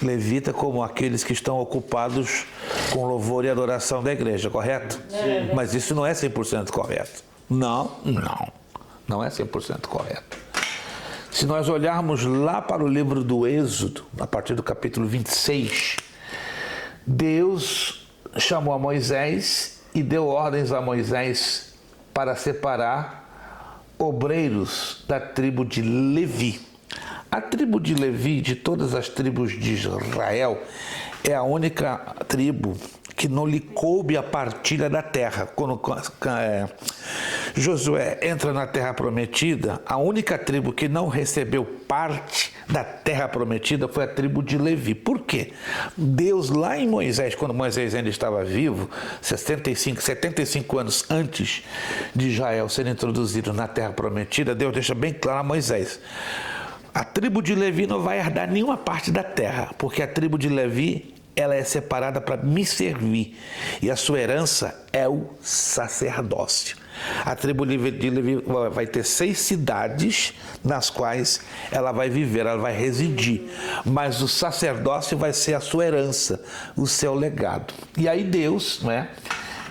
levita como aqueles que estão ocupados com louvor e adoração da igreja, correto? Mas isso não é 100% correto. Não é 100% correto. Se nós olharmos lá para o livro do Êxodo, a partir do capítulo 26, Deus chamou a Moisés e deu ordens a Moisés para separar obreiros da tribo de Levi. A tribo de Levi, de todas as tribos de Israel, é a única tribo que não lhe coube a partilha da terra. Quando Josué entra na terra prometida, a única tribo que não recebeu parte da terra prometida foi a tribo de Levi. Por quê? Deus, lá em Moisés, quando Moisés ainda estava vivo, 75 anos antes de Israel ser introduzido na terra prometida, Deus deixa bem claro a Moisés: a tribo de Levi não vai herdar nenhuma parte da terra, porque a tribo de Levi, ela é separada para me servir, e a sua herança é o sacerdócio. A tribo de Levi vai ter 6 cidades nas quais ela vai viver, ela vai residir, mas o sacerdócio vai ser a sua herança, o seu legado. E aí Deus, né,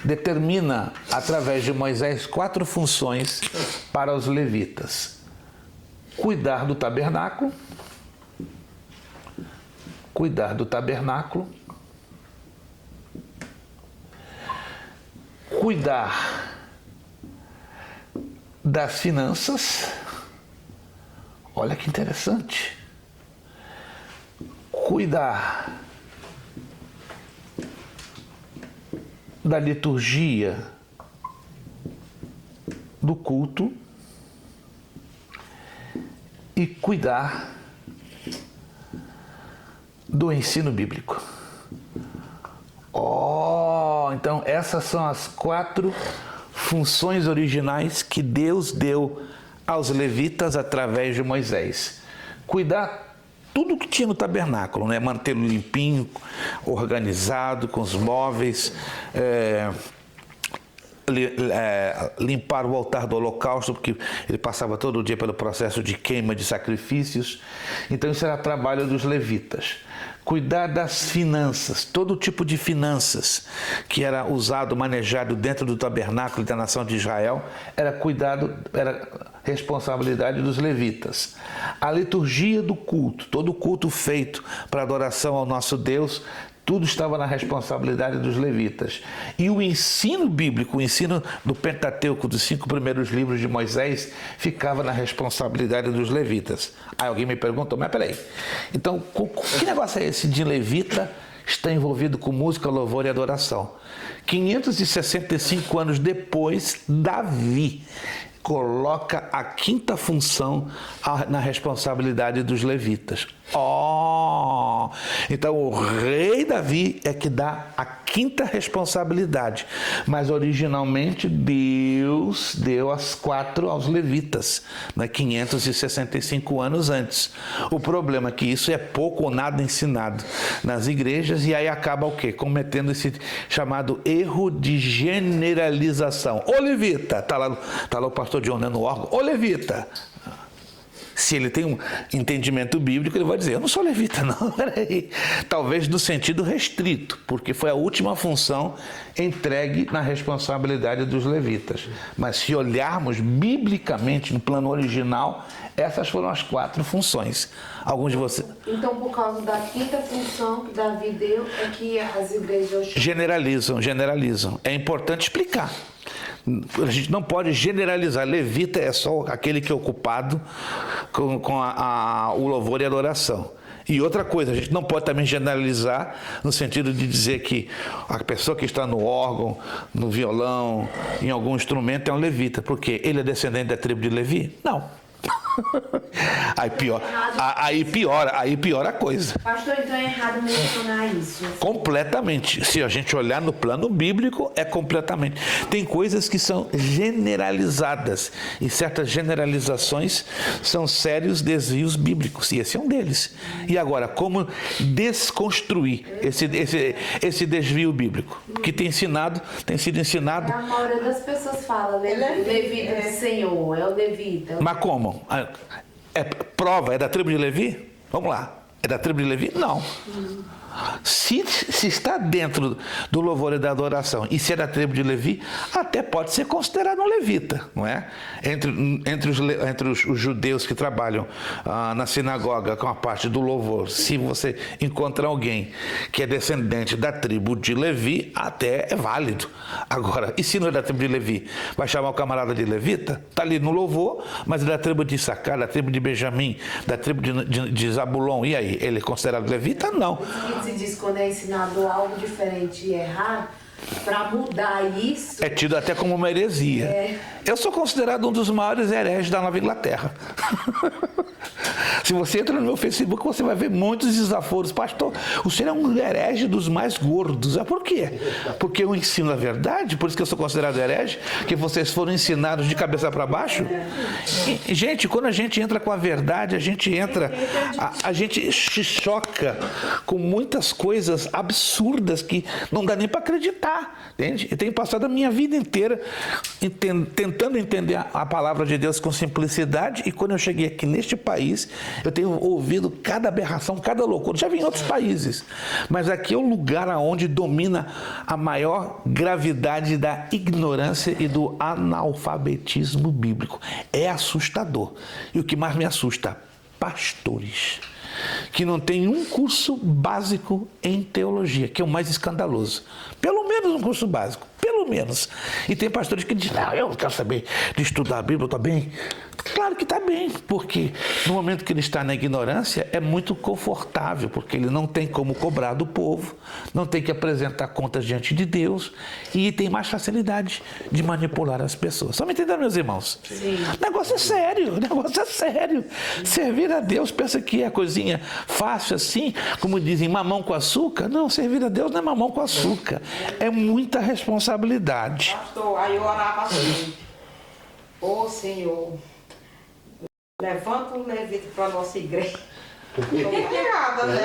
determina, através de Moisés, 4 funções para os levitas: cuidar do tabernáculo, cuidar das finanças. Olha que interessante. Cuidar da liturgia do culto e cuidar do ensino bíblico. Então essas são as 4 funções originais que Deus deu aos levitas através de Moisés. Cuidar tudo que tinha no tabernáculo, né? Mantê-lo limpinho, organizado, com os móveis, limpar o altar do holocausto, porque ele passava todo dia pelo processo de queima de sacrifícios. Então isso era trabalho dos levitas. Cuidar das finanças, todo tipo de finanças que era usado, manejado dentro do tabernáculo da nação de Israel, era responsabilidade dos levitas. A liturgia do culto, todo culto feito para adoração ao nosso Deus, tudo estava na responsabilidade dos levitas. E o ensino bíblico, o ensino do Pentateuco, dos 5 primeiros livros de Moisés, ficava na responsabilidade dos levitas. Aí alguém me perguntou, mas peraí, então que negócio é esse de levita está envolvido com música, louvor e adoração? 565 anos depois, Davi coloca a 5ª função na responsabilidade dos levitas. Então o rei Davi é que dá a quinta responsabilidade. Mas originalmente Deus deu as 4 aos levitas, né, 565 anos antes. O problema é que isso é pouco ou nada ensinado nas igrejas, e aí acaba o quê? Cometendo esse chamado erro de generalização. Ô levita, tá lá o pastor John, né, no órgão, ô levita. Se ele tem um entendimento bíblico, ele vai dizer, eu não sou levita não, peraí. Talvez no sentido restrito, porque foi a última função entregue na responsabilidade dos levitas. Mas se olharmos biblicamente no plano original, essas foram as 4 funções. Alguns de vocês... Então, por causa da quinta função que Davi deu, é que as igrejas... Generalizam. É importante explicar. A gente não pode generalizar. Levita é só aquele que é ocupado com o louvor e a adoração. E outra coisa, a gente não pode também generalizar no sentido de dizer que a pessoa que está no órgão, no violão, em algum instrumento é um levita, porque ele é descendente da tribo de Levi? Não. Aí piora a coisa. Pastor, então é errado mencionar isso. Completamente. Se a gente olhar no plano bíblico, é completamente. Tem coisas que são generalizadas, e certas generalizações são sérios desvios bíblicos, e esse é um deles. E agora, como desconstruir esse desvio bíblico que tem sido ensinado? A maioria das pessoas fala levita do Senhor, é o levita. Mas como? É da tribo de Levi? Vamos lá. É da tribo de Levi? Não. Se está dentro do louvor e da adoração e se é da tribo de Levi, até pode ser considerado um levita, não é? Entre os judeus que trabalham na sinagoga com a parte do louvor, se você encontrar alguém que é descendente da tribo de Levi, até é válido. Agora, e se não é da tribo de Levi? Vai chamar o camarada de levita? Está ali no louvor, mas é da tribo de Issacar, da tribo de Benjamim, da tribo de Zabulon, e aí? Ele é considerado levita? Não. Se diz quando é ensinado algo diferente e errado, para mudar isso... É tido até como uma heresia. Eu sou considerado um dos maiores hereges da Nova Inglaterra. Se você entra no meu Facebook, você vai ver muitos desaforos. Pastor, o senhor é um herege dos mais gordos. Por quê? Porque eu ensino a verdade, por isso que eu sou considerado herege, que vocês foram ensinados de cabeça para baixo. E, gente, quando a gente entra com a verdade, a gente se choca com muitas coisas absurdas que não dá nem para acreditar. Entende? Eu tenho passado a minha vida inteira tentando entender a palavra de Deus com simplicidade, e quando eu cheguei aqui neste país, eu tenho ouvido cada aberração, cada loucura. Já vi em outros países, mas aqui é o lugar onde domina a maior gravidade da ignorância e do analfabetismo bíblico. É assustador. E o que mais me assusta? Pastores que não têm um curso básico em teologia, que é o mais escandaloso. Pelo menos um curso básico, pelo menos. E tem pastores que dizem, não, eu não quero saber de estudar a Bíblia, está bem. Claro que está bem, porque no momento que ele está na ignorância, é muito confortável, porque ele não tem como cobrar do povo, não tem que apresentar contas diante de Deus, e tem mais facilidade de manipular as pessoas. Estão me entendendo, meus irmãos? Sim. O negócio é sério. Servir a Deus, pensa que é coisinha fácil assim, como dizem, mamão com açúcar? Não, servir a Deus não é mamão com açúcar, é muita responsabilidade. Pastor, aí eu orava assim, ô Senhor, levanta um levita para a nossa igreja. Errada, né?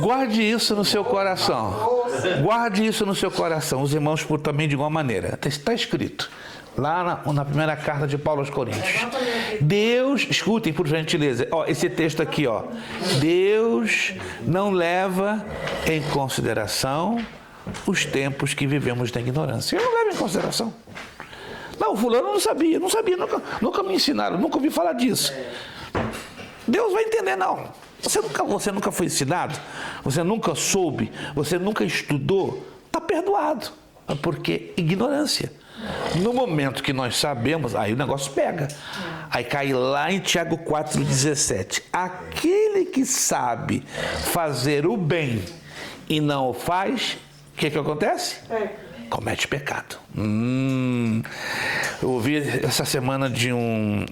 Guarde isso no seu coração. Guarde isso no seu coração. Os irmãos também de igual maneira. Está escrito lá na primeira carta de Paulo aos Coríntios. Deus, escutem por gentileza, esse texto aqui, Deus não leva em consideração os tempos que vivemos na ignorância. Ele não leva em consideração. Não, o fulano não sabia, nunca me ensinaram, nunca ouvi falar disso. Deus vai entender, não. Você nunca foi ensinado, você nunca soube, você nunca estudou, está perdoado, porque ignorância. No momento que nós sabemos, aí o negócio pega. Aí cai lá em Tiago 4,17. Aquele que sabe fazer o bem e não o faz, o que acontece? comete pecado. Eu ouvi essa semana de um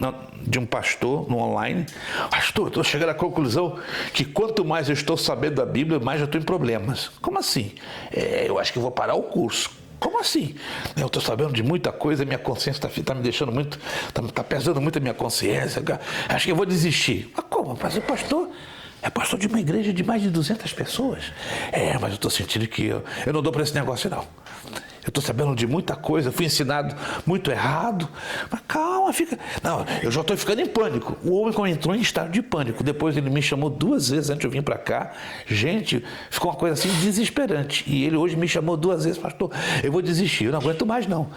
pastor no online. Pastor, estou chegando à conclusão que quanto mais eu estou sabendo da Bíblia, mais eu estou em problemas. Como assim? Eu acho que eu vou parar o curso. Como assim? Eu estou sabendo de muita coisa, minha consciência está me deixando muito, está pesando muito a minha consciência. Acho que eu vou desistir. Mas como? Mas o pastor é pastor de uma igreja de mais de 200 pessoas. Mas eu estou sentindo que eu não dou para esse negócio, não. Eu estou sabendo de muita coisa, fui ensinado muito errado. Mas calma, fica... Não, eu já estou ficando em pânico. O homem entrou em estado de pânico. Depois ele me chamou 2 vezes antes de eu vir para cá. Gente, ficou uma coisa assim desesperante. E ele hoje me chamou 2 vezes, pastor, eu vou desistir, eu não aguento mais não.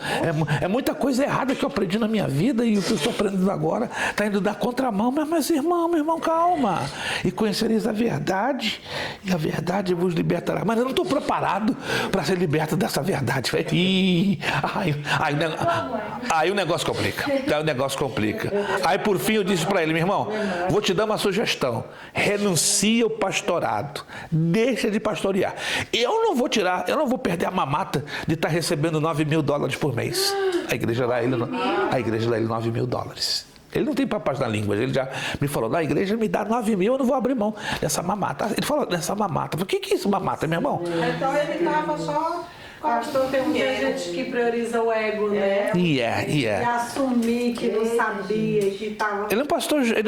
É muita coisa errada que eu aprendi na minha vida e o que eu estou aprendendo agora está indo dar contramão. Mas irmão, calma. E conhecereis a verdade, e a verdade vos libertará. Mas eu não estou preparado para ser liberto dessa verdade. Aí o negócio complica. Aí por fim eu disse para ele, meu irmão, vou te dar uma sugestão. Renuncia ao pastorado. Deixa de pastorear. Eu não vou perder a mamata de estar recebendo $9.000 por mês. A igreja dá ele $9.000. Ele não tem papas na língua, ele já me falou, na igreja me dá 9 mil, eu não vou abrir mão dessa mamata. Ele falou, dessa mamata. O que é isso, mamata, meu irmão? Então ele estava só... Pastor, tem muita gente que prioriza o ego, né? E assumir que não sabia, que estava... Ele é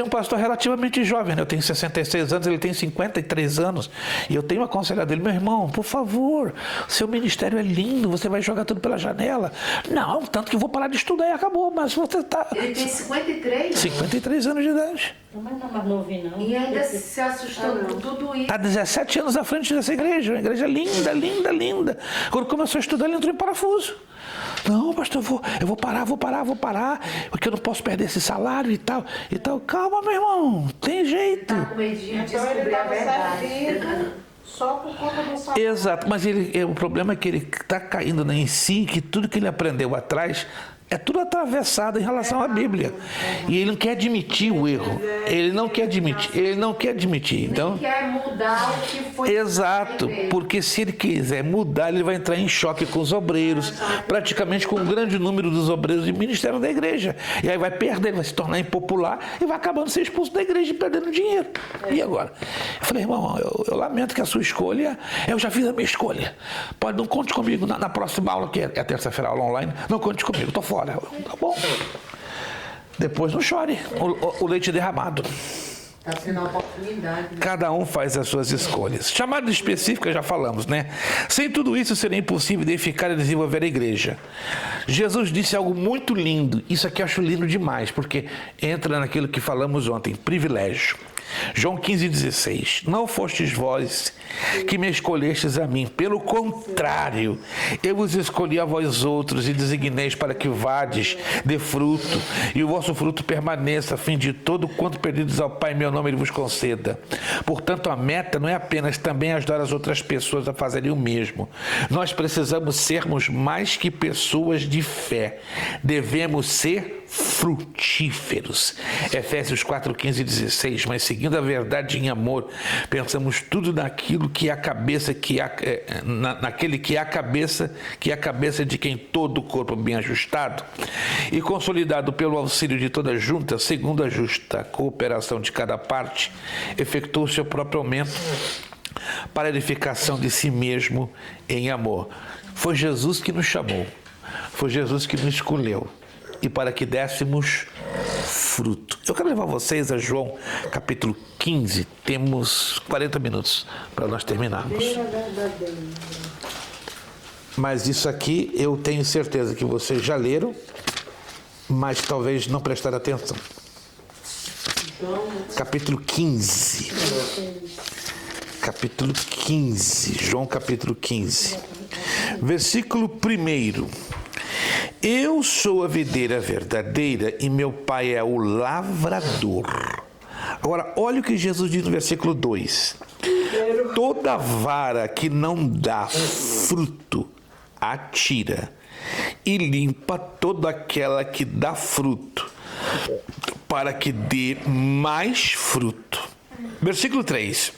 um pastor relativamente jovem, né? Eu tenho 66 anos, ele tem 53 anos. E eu tenho aconselhado ele, meu irmão, por favor, seu ministério é lindo, você vai jogar tudo pela janela. Não, tanto que eu vou parar de estudar e acabou, mas você está... Ele tem 53? 53 anos de idade. Mas não é mais novinho, não. E ainda se assustou com tudo isso. Está 17 anos à frente dessa igreja, uma igreja linda. Quando começou a estudar, ele entrou em parafuso. Não, pastor, eu vou parar, porque eu não posso perder esse salário e tal. Calma, meu irmão, tem jeito. Tá com medinho de Então ele descobrir a estava verdade. servindo só por conta do salário. Exato, mas o problema é que ele está caindo em si, que tudo que ele aprendeu atrás é tudo atravessado em relação à Bíblia. E ele não quer admitir o erro. Ele não quer admitir. Então, Nem quer mudar o que foi. exato, porque se ele quiser mudar, ele vai entrar em choque com os obreiros, praticamente com um grande número dos obreiros de ministério da igreja. E aí vai perder, vai se tornar impopular e vai acabando ser expulso da igreja e perdendo dinheiro. E agora? Eu falei, irmão, eu lamento que a sua escolha, eu já fiz a minha escolha. Não conte comigo na próxima aula, que é a terça-feira, aula online, não conte comigo, estou fora. Tá bom. Depois não chore, o leite derramado. Está sendo uma oportunidade. Cada um faz as suas escolhas. Chamada específica, já falamos, né? Sem tudo isso, seria impossível edificar e desenvolver a igreja. Jesus disse algo muito lindo. Isso aqui eu acho lindo demais, porque entra naquilo que falamos ontem, privilégio. João 15,16. Não fostes vós que me escolhestes a mim. Pelo contrário, eu vos escolhi a vós outros e designeis para que vades, dê fruto, e o vosso fruto permaneça, a fim de todo quanto pedidos ao Pai em meu nome ele vos conceda. Portanto, a meta não é apenas também ajudar as outras pessoas a fazerem o mesmo. Nós precisamos sermos mais que pessoas de fé. Devemos ser frutíferos. Efésios 4:15-16. Mas seguindo a verdade em amor, pensamos tudo naquilo que é a cabeça, naquele que é a cabeça de quem todo o corpo bem ajustado e consolidado pelo auxílio de toda junta, segundo a justa cooperação de cada parte, efetua o seu próprio aumento para a edificação de si mesmo em amor. Foi Jesus que nos chamou, foi Jesus que nos escolheu, e para que dessemos fruto. Eu quero levar vocês a João capítulo 15. Temos 40 minutos para nós terminarmos. Mas isso aqui eu tenho certeza que vocês já leram, mas talvez não prestaram atenção. Capítulo 15. Capítulo 15. João capítulo 15. Versículo 1. Eu sou a videira verdadeira e meu pai é o lavrador. Agora, olha o que Jesus diz no versículo 2. Toda vara que não dá fruto, atira, e limpa toda aquela que dá fruto, para que dê mais fruto. Versículo 3.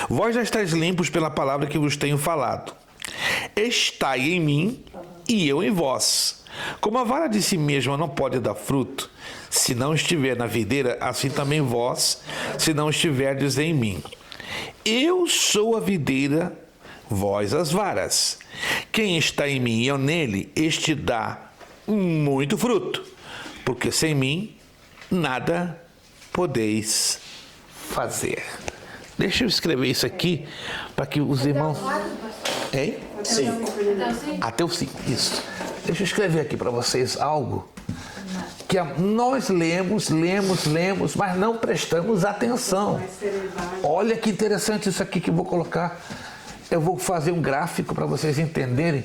Vós já estáis limpos pela palavra que vos tenho falado. estai em mim e eu em vós. Como a vara de si mesma não pode dar fruto, se não estiver na videira, assim também vós, se não estiverdes em mim. Eu sou a videira, vós as varas. Quem está em mim e eu nele, este dá muito fruto, porque sem mim nada podeis fazer. Deixa eu escrever isso aqui para que os irmãos... Hein? Sim. Até o 5, isso. Deixa eu escrever aqui para vocês algo que nós lemos, mas não prestamos atenção. Olha que interessante isso aqui que eu vou colocar. Eu vou fazer um gráfico para vocês entenderem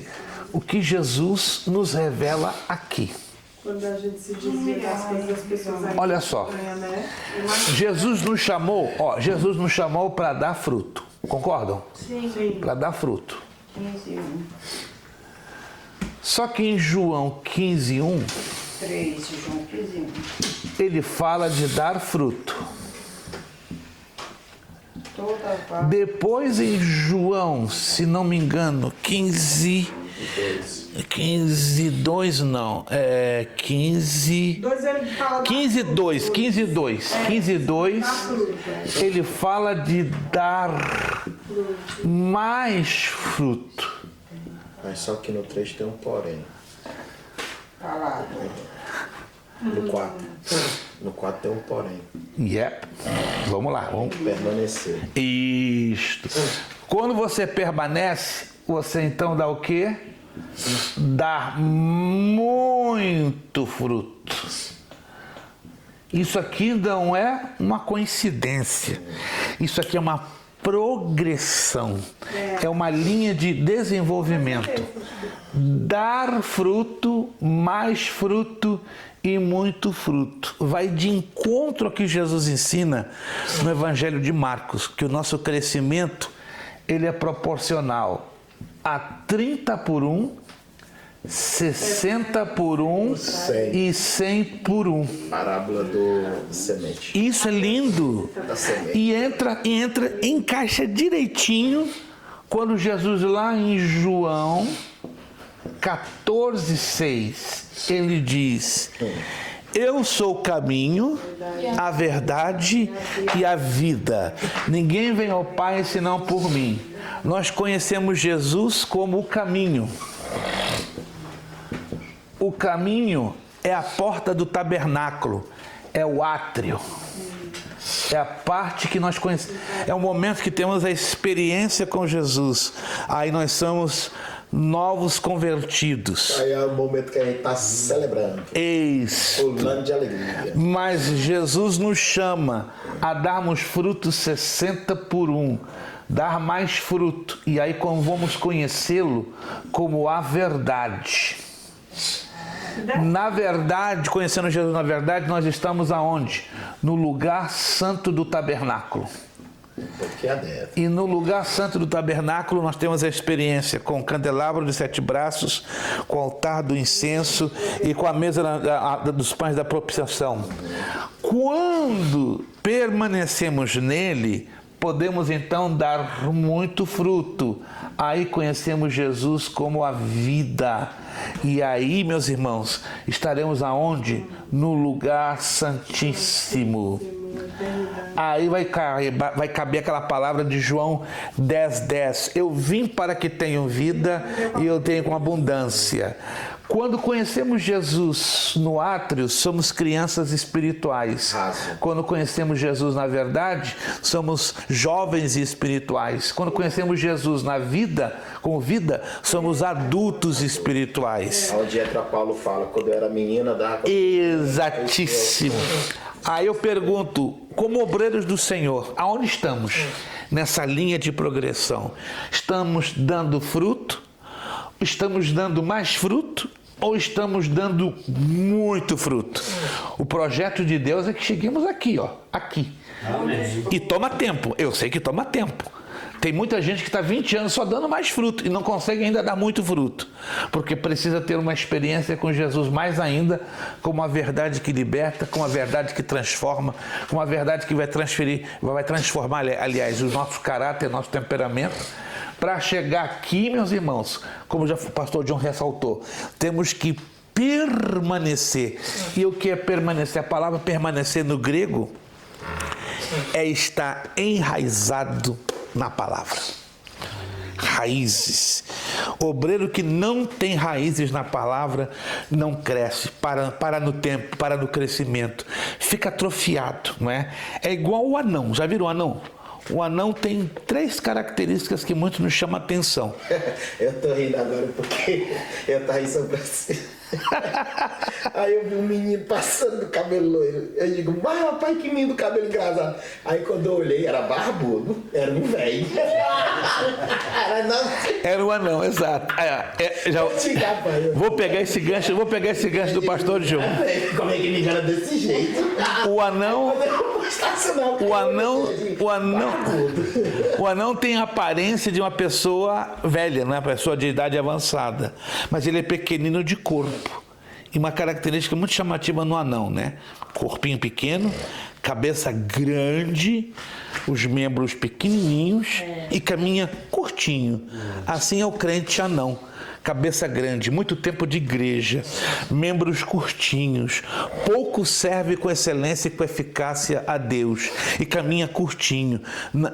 o que Jesus nos revela aqui. Quando a gente se desvia das coisas das pessoas. Olha só. Jesus nos chamou para dar fruto. Concordam? Sim. Para dar fruto. Só que em João 15:1, 3, João 15:1, ele fala de dar fruto. Depois em João, se não me engano, 15:2 não, 15:2, ele fala de dar mais fruto. Mas só que no 3 tem um porém. falado. No 4. No 4 tem um porém. Yep. Vamos lá. Vamos. Permanecer. Isto. Quando você permanece, você então dá o quê? Dá muito fruto. Isso aqui não é uma coincidência. Isso aqui é uma progressão. É uma linha de desenvolvimento. Dar fruto, mais fruto e muito fruto. Vai de encontro ao que Jesus ensina no Evangelho de Marcos, que o nosso crescimento ele é proporcional a 30 por 1, 60 por 1 e 100 por 1. Parábola do semente. Isso é lindo. E encaixa direitinho quando Jesus lá em João 14:6, ele diz: eu sou o caminho, a verdade e a vida. Ninguém vem ao Pai senão por mim. Nós conhecemos Jesus como o caminho. O caminho é a porta do tabernáculo, é o átrio. É a parte que nós conhecemos. É o momento que temos a experiência com Jesus. Aí nós somos novos convertidos. Aí é o momento que a gente está celebrando. Isso. Pulando de alegria. Mas Jesus nos chama a darmos frutos 60 por 1. Dar mais fruto. E aí como vamos conhecê-lo como a verdade. Na verdade, conhecendo Jesus na verdade, nós estamos aonde? No lugar santo do tabernáculo. E no lugar santo do tabernáculo nós temos a experiência com o candelabro de 7 braços, com o altar do incenso e com a mesa dos pães da propiciação. Quando permanecemos nele, podemos então dar muito fruto. Aí conhecemos Jesus como a vida. E aí, meus irmãos, estaremos aonde? No lugar santíssimo. Aí vai caber aquela palavra de João 10:10. Eu vim para que tenham vida e eu tenho com abundância. Quando conhecemos Jesus no átrio, somos crianças espirituais. Quando conhecemos Jesus na verdade, somos jovens espirituais. Quando conhecemos Jesus na vida, com vida, somos adultos espirituais. Onde entra Paulo fala, quando eu era menina, dava... Exatíssimo. Aí eu pergunto, como obreiros do Senhor, aonde estamos nessa linha de progressão? Estamos dando fruto? Estamos dando mais fruto ou estamos dando muito fruto? O projeto de Deus é que cheguemos aqui, ó, aqui. Amém. E toma tempo, eu sei que toma tempo. Tem muita gente que está 20 anos só dando mais fruto e não consegue ainda dar muito fruto, porque precisa ter uma experiência com Jesus mais ainda, com uma verdade que liberta, com uma verdade que transforma, com uma verdade que vai transformar, aliás, o nosso caráter, nosso temperamento, Para chegar aqui, meus irmãos, como já o pastor John ressaltou, temos que permanecer. E o que é permanecer? A palavra permanecer no grego é estar enraizado na palavra. Raízes. Obreiro que não tem raízes na palavra não cresce, para no tempo, para no crescimento, fica atrofiado, não é? É igual o anão. Já viram o anão? O anão tem 3 características que muito nos chamam a atenção. Eu tô rindo agora porque eu tava em São Francisco. Aí eu vi um menino passando do cabelo loiro. Eu digo, mas rapaz, que menino do cabelo engraçado. Aí quando eu olhei, era barbudo, era um velho. Era o anão, exato. Vou pegar esse gancho do pastor João. Como é que me engana desse jeito? O anão tem a aparência de uma pessoa velha, né? Uma pessoa de idade avançada. Mas ele é pequenino de corpo. E uma característica muito chamativa no anão, né? Corpinho pequeno, cabeça grande, os membros pequenininhos e caminha curtinho. Assim é o crente anão. Cabeça grande, muito tempo de igreja, membros curtinhos, pouco serve com excelência e com eficácia a Deus e caminha curtinho,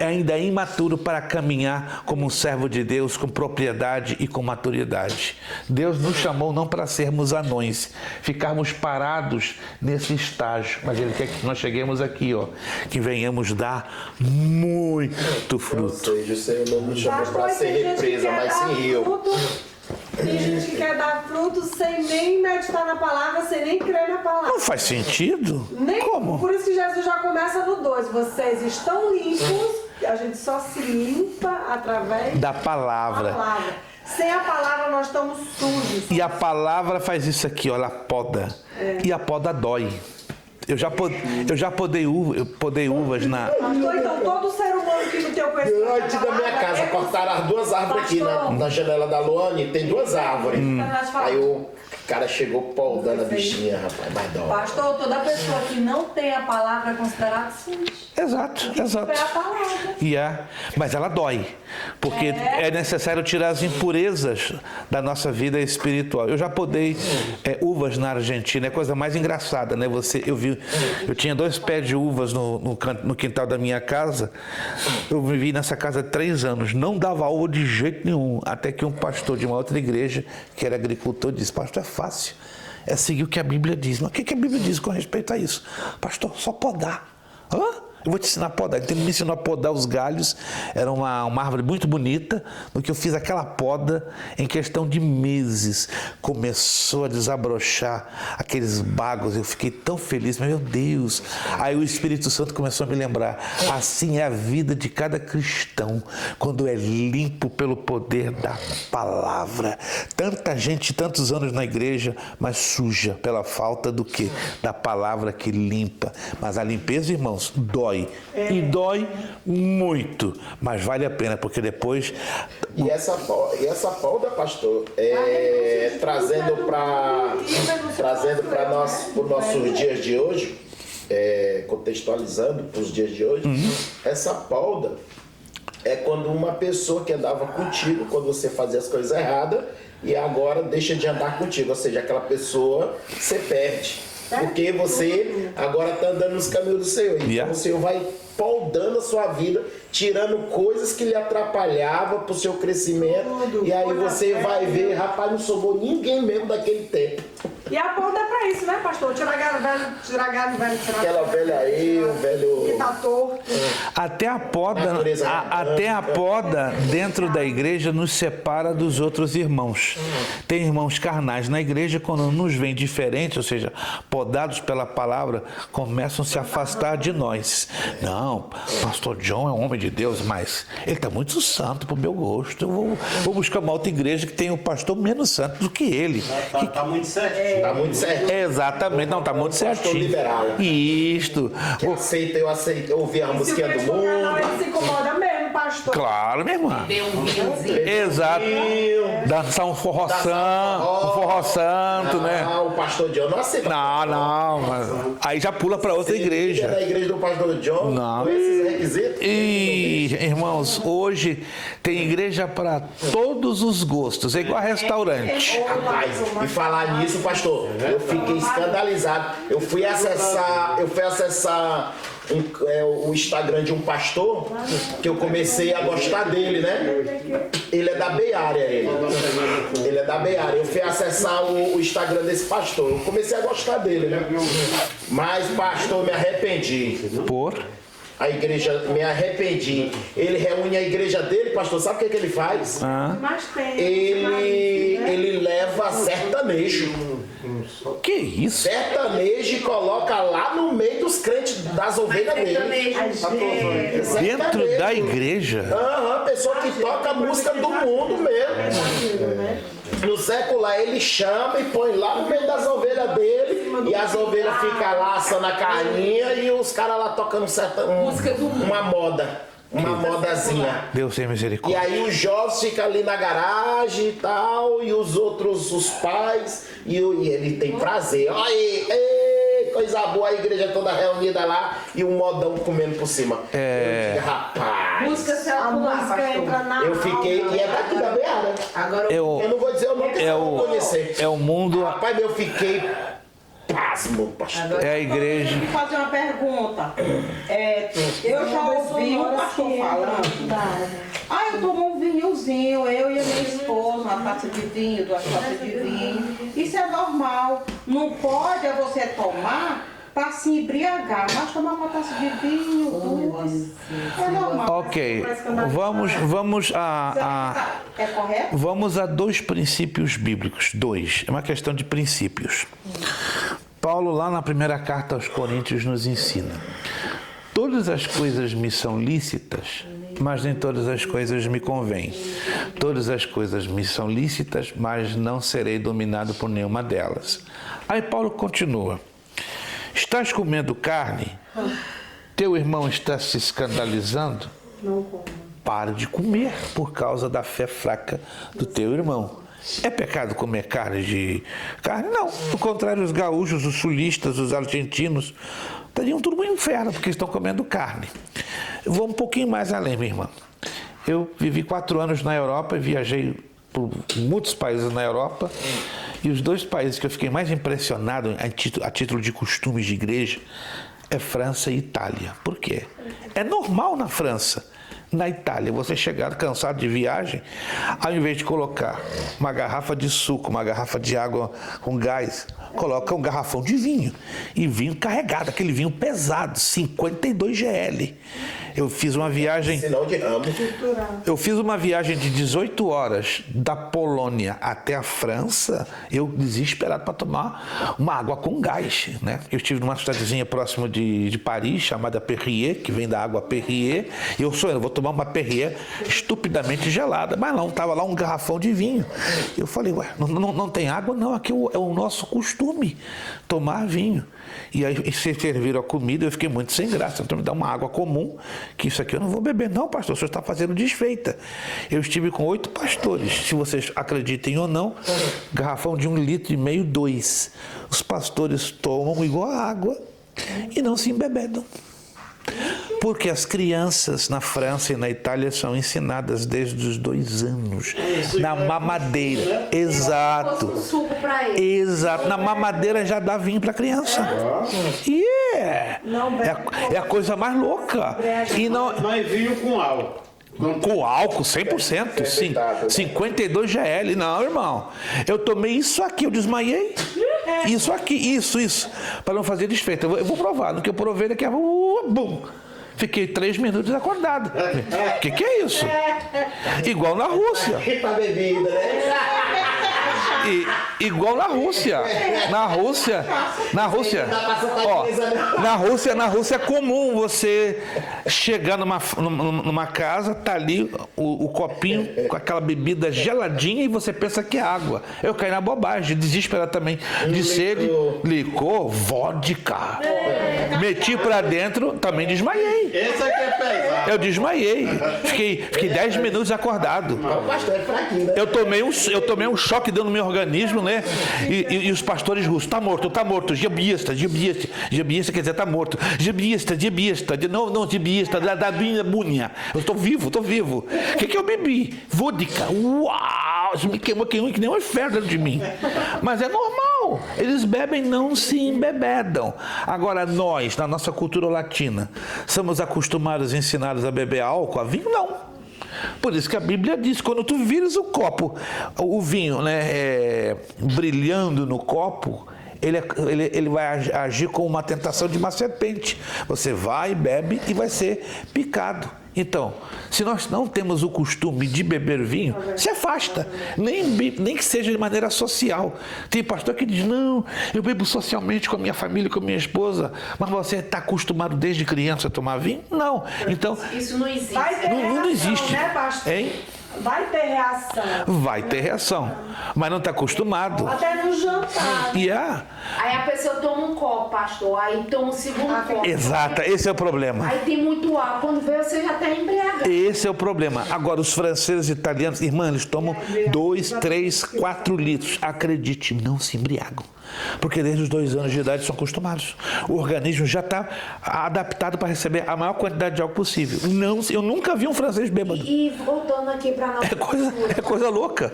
ainda é imaturo para caminhar como um servo de Deus com propriedade e com maturidade. Deus nos chamou não para sermos anões, ficarmos parados nesse estágio, mas Ele quer que nós cheguemos aqui, ó, que venhamos dar muito fruto. Ou seja, o Senhor não nos chamou para ser represa, mas sim rio. Tem gente que quer dar fruto sem nem meditar na palavra, sem nem crer na palavra. Não faz sentido. Como? Por isso que Jesus já começa no 2. Vocês estão limpos, a gente só se limpa através da palavra. Sem a palavra nós estamos sujos. E a palavra faz isso aqui, ó, ela poda. E a poda dói. Eu já podei uvas na... Pastor, então todo ser humano que não tem o conhecimento Antes da minha casa, cortaram as 2 árvores aqui na janela da Luane, tem 2 árvores. Aí o cara chegou podando a bichinha, rapaz, mas dó. Pastor, toda pessoa que não tem a palavra é considerada suja. Exato. É a palavra. Mas ela dói, porque é necessário tirar as impurezas da nossa vida espiritual. Eu já podei uvas na Argentina, é a coisa mais engraçada, né? Eu tinha 2 pés de uvas no quintal da minha casa. Eu vivi nessa casa há 3 anos, não dava uva de jeito nenhum, até que um pastor de uma outra igreja, que era agricultor, disse: pastor, é fácil, é seguir o que a Bíblia diz. Mas o que a Bíblia diz com respeito a isso? Pastor, só podar. Eu vou te ensinar a podar. Então ele me ensinou a podar os galhos. Era uma árvore muito bonita. No que eu fiz aquela poda, em questão de meses, começou a desabrochar aqueles bagos. Eu fiquei tão feliz, meu Deus. Aí o Espírito Santo começou a me lembrar. Assim é a vida de cada cristão, quando é limpo pelo poder da palavra. Tanta gente, tantos anos na igreja, mas suja pela falta do quê? Da palavra que limpa. Mas a limpeza, irmãos, dói. E dói muito, mas vale a pena, porque depois... E essa poda, pastor, trazendo para os nossos dias de hoje, contextualizando para os dias de hoje, essa poda é quando uma pessoa que andava contigo, quando você fazia as coisas erradas, e agora deixa de andar contigo, ou seja, aquela pessoa você perde. Porque você agora está andando nos caminhos do Senhor. Então o Senhor vai podando a sua vida, tirando coisas que lhe atrapalhavam para o seu crescimento. E aí você vai ver, rapaz, não sobrou ninguém mesmo daquele tempo. E a poda é para isso, né, pastor? Tirar galho velho, tirar aquela velha aí, o velho... que tá torto. Até a poda dentro da igreja nos separa dos outros irmãos. Tem irmãos carnais na igreja, quando nos veem diferentes, ou seja, podados pela palavra, começam a se afastar de nós. Não, pastor John é um homem de Deus, mas ele está muito santo para o meu gosto. Eu vou buscar uma outra igreja que tenha um pastor menos santo do que ele. Está muito certinho. Está muito certinho. Exatamente, não, está muito certinho. Liberal. Isto. Eu aceito ouvir a musiquinha do mundo. Ele se incomoda mesmo, pastor. pastor? Claro, minha irmã. Deu um vinhozinho. Exato. Dançar um forró santo, né? Ah, o pastor John não aceita. Não. Aí já pula para outra igreja. Na igreja do pastor John, não. Com esses requisitos. E, irmãos, hoje tem igreja para todos os gostos. É igual a restaurante. Rapaz, e falar nisso, pastor, eu fiquei escandalizado. Eu fui acessar o Instagram de um pastor que eu comecei a gostar dele, né? Ele é da Bay Area, ele é da Bay Area. Eu fui acessar o Instagram desse pastor. Eu comecei a gostar dele, né? Mas, pastor, me arrependi. Por? A igreja, me arrependi. Ele reúne a igreja dele, pastor, sabe o que ele faz? Ele leva sertanejo. Que isso? Sertanejo e coloca lá no meio dos crentes, das ovelhas dele. Dentro da igreja? Pessoa que toca música do mundo mesmo. No secular ele chama e põe lá no meio das ovelhas dele e as ovelhas ficam lá assando a carninha e os caras lá tocando uma moda. Uma modazinha. Deus tem misericórdia. E aí os jovens ficam ali na garagem e tal, e os outros, os pais, e ele tem prazer. Olha aí, coisa boa, a igreja toda reunida lá e um modão comendo por cima. Eu digo, rapaz. Música celular, eu fiquei, e é daqui da Beara. Agora eu não vou dizer o nome que eu não conhecer. É o mundo. Rapaz, eu fiquei pasmo, pastor. É a igreja. Vou fazer uma pergunta. Eu já ouvi um pastor falando. Eu tomo um vinhozinho, eu e a minha esposa, uma taça de vinho, 2 taças de vinho. Isso é normal. Não pode você tomar para se embriagar, mas tomar uma taça de vinho, 2. É normal. Ok. É correto? Vamos a 2 princípios bíblicos. 2. É uma questão de princípios. Paulo, lá na primeira carta aos Coríntios, nos ensina: todas as coisas me são lícitas, mas nem todas as coisas me convêm. Todas as coisas me são lícitas, mas não serei dominado por nenhuma delas. Aí Paulo continua: estás comendo carne? Teu irmão está se escandalizando? Não como. Pare de comer por causa da fé fraca do teu irmão. É pecado comer carne de carne? Não. Do contrário, os gaúchos, os sulistas, os argentinos estariam tudo no inferno porque estão comendo carne. Eu vou um pouquinho mais além, minha irmã. Eu vivi 4 anos na Europa e viajei por muitos países na Europa. E os 2 países que eu fiquei mais impressionado a título de costumes de igreja é França e Itália. Por quê? É normal na França. Na Itália, você chegar cansado de viagem, ao invés de colocar uma garrafa de suco, uma garrafa de água com gás, coloca um garrafão de vinho. E vinho carregado, aquele vinho pesado, 52 GL. Eu fiz uma viagem... Eu fiz uma viagem de 18 horas da Polônia até a França, eu desesperado para tomar uma água com gás, né? Eu estive numa cidadezinha próxima de Paris, chamada Perrier, que vem da água Perrier, e eu vou tomar uma Perrier estupidamente gelada, mas não, estava lá um garrafão de vinho. Eu falei, não tem água? Não, aqui é o nosso costume, tomar vinho. E aí se serviram a comida, eu fiquei muito sem graça. Então me dá uma água comum, que isso aqui eu não vou beber. Não, pastor, o senhor está fazendo desfeita. Eu estive com 8 pastores, se vocês acreditem ou não, garrafão de 1,5 litro, 2. Os pastores tomam igual a água e não se embebedam. Porque as crianças na França e na Itália são ensinadas desde os 2 anos. Na mamadeira. Exato. Exato. Na mamadeira já dá vinho para a criança. É a coisa mais louca. E não... Mas vinho com álcool. Com álcool, 100%. 52 GL. Não, irmão. Eu tomei isso aqui, eu desmaiei. Isso aqui, isso. Para não fazer desfeita. Eu vou provar. No que eu provei, daqui a pouco, bum. Fiquei 3 minutos acordado. O que é isso? Igual na Rússia. Pra bebida, né? igual na Rússia. Na Rússia, na Rússia é comum você chegar numa casa, tá ali o copinho com aquela bebida geladinha e você pensa que é água. Eu caí na bobagem, desesperadamente. De sede, licor, vodka. Meti pra dentro, também desmaiei. Esse aqui é pesado. Eu desmaiei. Fiquei 10 minutos acordado. Eu tomei um choque dentro no meu organismo, né? E os pastores russos, tá morto, gibiasta, quer dizer, tá morto. Gibiasta, não, gibiasta, da minha bunha. Eu tô vivo. O que eu bebi? Vodka. Uau! Me queimou que nem um inferno dentro de mim. Mas é normal. Eles bebem, não se embebedam. Agora, nós, na nossa cultura latina, somos acostumados, ensinados a beber álcool, a vinho? Não. Por isso que a Bíblia diz, quando tu vires o copo, o vinho, né, brilhando no copo, ele vai agir como uma tentação de uma serpente. Você vai, bebe e vai ser picado. Então, se nós não temos o costume de beber vinho, se afasta, nem que seja de maneira social. Tem pastor que diz, não, eu bebo socialmente com a minha família, com a minha esposa, mas você está acostumado desde criança a tomar vinho? Não. Então, isso não existe. Não existe. Né, pastor? Hein? Vai ter reação. Vai ter reação, mas não está acostumado. Até no jantar. Aí a pessoa toma um copo, pastor, aí toma um segundo copo. Exato, esse é o problema. Aí tem muito álcool, quando vê você já está embriagado. Esse é o problema. Agora, os franceses e italianos, irmã, eles tomam 2, 3, 4 litros. Acredite, não se embriagam. Porque desde os 2 anos de idade são acostumados. O organismo já está adaptado para receber a maior quantidade de álcool possível. Eu nunca vi um francês bêbado. E voltando aqui para nossa cultura. É coisa louca.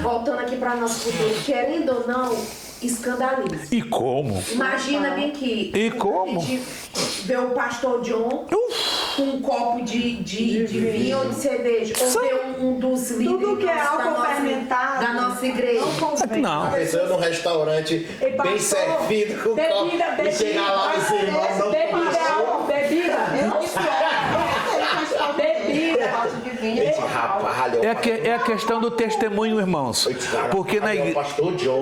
Voltando aqui para nossa cultura, querendo ou não, escandaliza. E como? Imagina bem que E como? ver o pastor John com um copo de vinho ou de cerveja, ou ver um dos líderes tudo que é álcool fermentado da nossa igreja. Não. Pensando num restaurante bem servido com copo e chegar lá e dizer, irmãos, não começou. Bebida. É a questão do testemunho, irmãos. Porque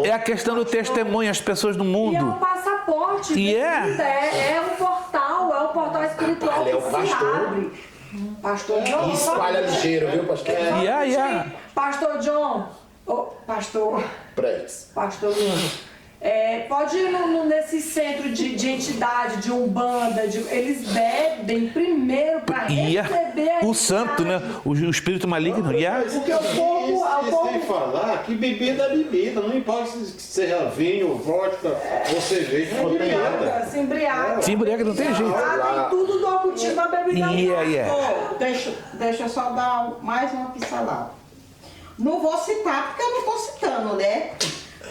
é a questão do testemunho, as pessoas do mundo. E é um passaporte. E é um portal espiritual É o que pastor. se abre. Pastor John. E espalha ligeiro, viu, pastor? Pastor John. Pastor John. Pode ir nesse centro de entidade, de umbanda, eles bebem primeiro para receber o santo, né? O espírito maligno. Porque o povo... Sem falar que bebida é bebida, não importa se seja vinho, vodka ou cerveja, não tem nada. Se embriaga. Se embriaga, não tem jeito. Tem tudo do cultivo da bebida. Deixa eu só dar mais uma pincelada. Não vou citar porque eu não estou citando, né?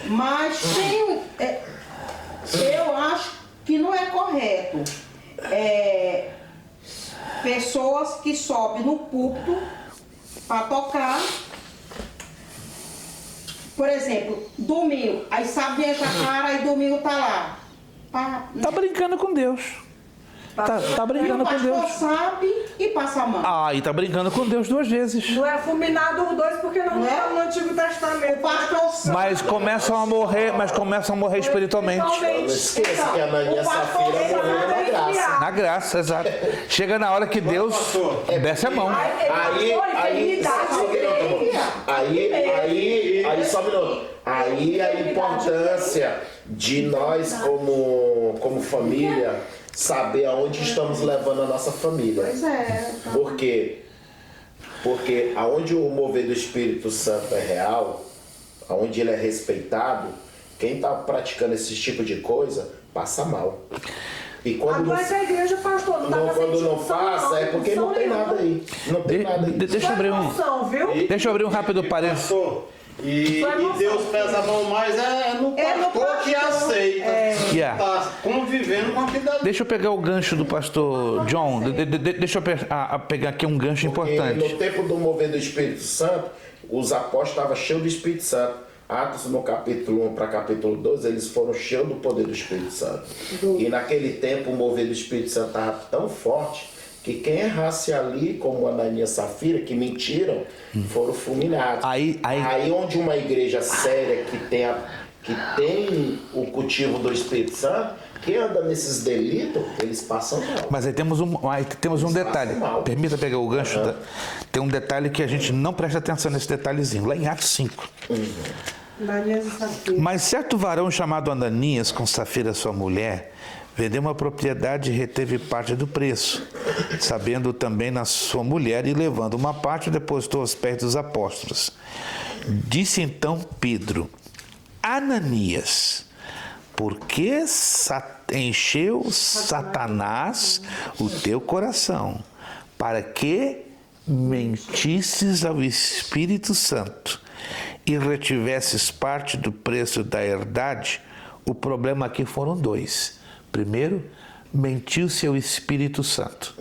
Mas eu acho que não é correto pessoas que sobem no púlpito para tocar, por exemplo, domingo, aí sabe enche a cara, aí domingo tá lá. Tá brincando com Deus. Tá brincando com Deus. O pastor sabe e passa a mão. E tá brincando com Deus 2 vezes. Não é fulminado os dois porque não está no Antigo Testamento. O pastor sabe. Mas começam a morrer espiritualmente. Não esqueça que a Anania e a Safira morreram na graça. Na graça, exato. Chega na hora que Deus desce a mão. Aí a importância de nós como família saber aonde estamos levando a nossa família. Pois é. Por quê? Porque aonde o mover do Espírito Santo é real, aonde ele é respeitado, quem está praticando esse tipo de coisa passa mal. E quando a igreja, pastor, quando não passa, é porque não tem nada aí. Não tem nada aí. Deixa eu abrir um rápido parênteses. E Deus pesa a mão mais no pastor que aceita. Tá convivendo com aquilo dali. Deixa eu pegar o gancho do pastor John. Deixa eu pegar aqui um gancho importante. No tempo do mover do Espírito Santo, os apóstolos estavam cheios do Espírito Santo. Atos no capítulo 1 para capítulo 12, eles foram cheios do poder do Espírito Santo. E naquele tempo o mover do Espírito Santo estava tão forte que quem errasse ali, como Ananias e Safira, que mentiram, foram fulminados. Aí onde uma igreja séria que tem o cultivo do Espírito Santo, quem anda nesses delitos, eles passam mal. Mas aí temos um detalhe. Permita pegar o gancho. Tem um detalhe que a gente não presta atenção nesse detalhezinho. Lá em Atos 5. Mas certo varão chamado Ananias, com Safira sua mulher, vendeu uma propriedade e reteve parte do preço, sabendo também na sua mulher, e levando uma parte, depositou aos pés dos apóstolos. Disse então Pedro: Ananias, por que encheu Satanás o teu coração, para que mentisses ao Espírito Santo e retivesses parte do preço da herdade? O problema aqui foram dois. Primeiro, mentiu-se ao Espírito Santo.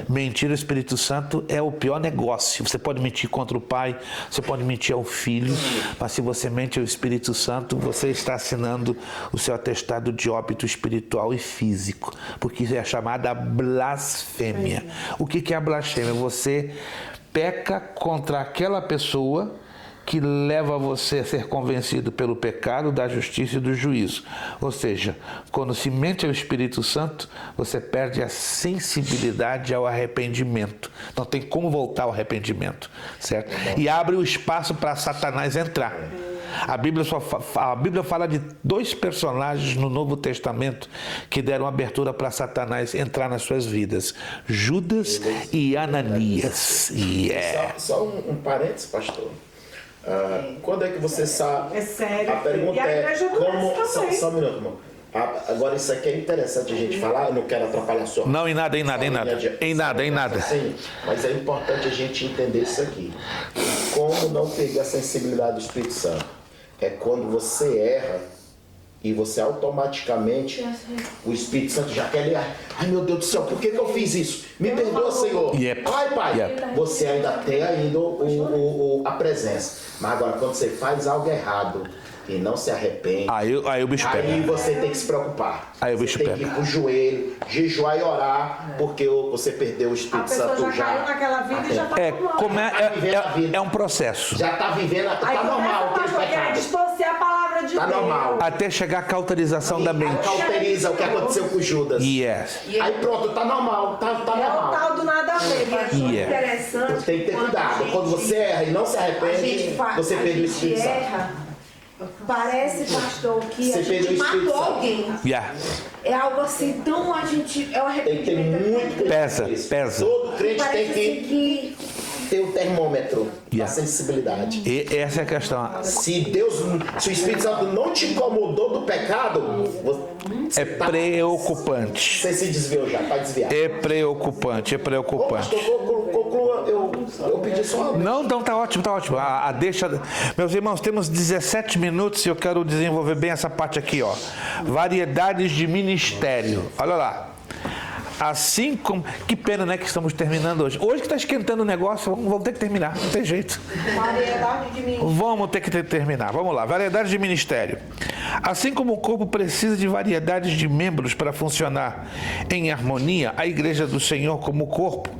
Mentir ao Espírito Santo é o pior negócio. Você pode mentir contra o pai, você pode mentir ao filho, mas se você mente ao Espírito Santo, você está assinando o seu atestado de óbito espiritual e físico, porque isso é chamada blasfêmia. O que é a blasfêmia? Você peca contra aquela pessoa que leva você a ser convencido pelo pecado, da justiça e do juízo. Ou seja, quando se mente ao Espírito Santo, você perde a sensibilidade ao arrependimento. Não tem como voltar ao arrependimento, certo? E abre o espaço para Satanás entrar. A Bíblia fala de dois personagens no Novo Testamento que deram abertura para Satanás entrar nas suas vidas: Judas e Ananias. Só um parênteses, pastor. Quando é que você sabe? É sério. A pergunta como. Só um minuto, irmão. Agora, isso aqui é interessante a gente falar, eu não quero atrapalhar a sua. Não, em nada. Sim, mas é importante a gente entender isso aqui. Como não pegar a sensibilidade do Espírito Santo? É quando você erra e você automaticamente, o Espírito Santo já quer ligar. Ai, meu Deus do céu, por que eu fiz isso? Me perdoa, Senhor. Ai, Pai. Você ainda tem a presença. Mas agora, quando você faz algo errado e não se arrepende, aí o bicho pega. Aí você tem que se preocupar. Aí o bicho você tem que ir pro joelho, jejuar e orar, porque você perdeu o Espírito Santo. A pessoa já caiu naquela vida e já está é um processo. Já está vivendo, está normal. Quer distorcer a palavra de Deus. Está normal. Até chegar a cauterização da mente. Cauteriza o que aconteceu com Judas. Aí pronto, está normal. Tá normal. É o tal do nada a ver. Interessante. Tem que ter cuidado. Quando você erra e não se arrepende, você perde o Espírito Santo. Parece, pastor, que a gente matou alguém. É algo assim tão é um arrependimento. Tem muito pesa. Todo crente tem que ter o termômetro da sensibilidade. E essa é a questão. Se o Espírito Santo não te incomodou do pecado, é preocupante. Você se desviou já, está desviado. É preocupante. Conclua, eu pedi só uma... Não, tá ótimo. Meus irmãos, temos 17 minutos e eu quero desenvolver bem essa parte aqui, ó. Variedades de ministério. Olha lá. Assim como... Que pena, né, que estamos terminando hoje. Hoje que está esquentando o negócio, vamos ter que terminar. Não tem jeito. Variedade de ministério. Vamos ter que terminar. Vamos lá. Variedade de ministério. Assim como o corpo precisa de variedades de membros para funcionar em harmonia, a Igreja do Senhor, como corpo,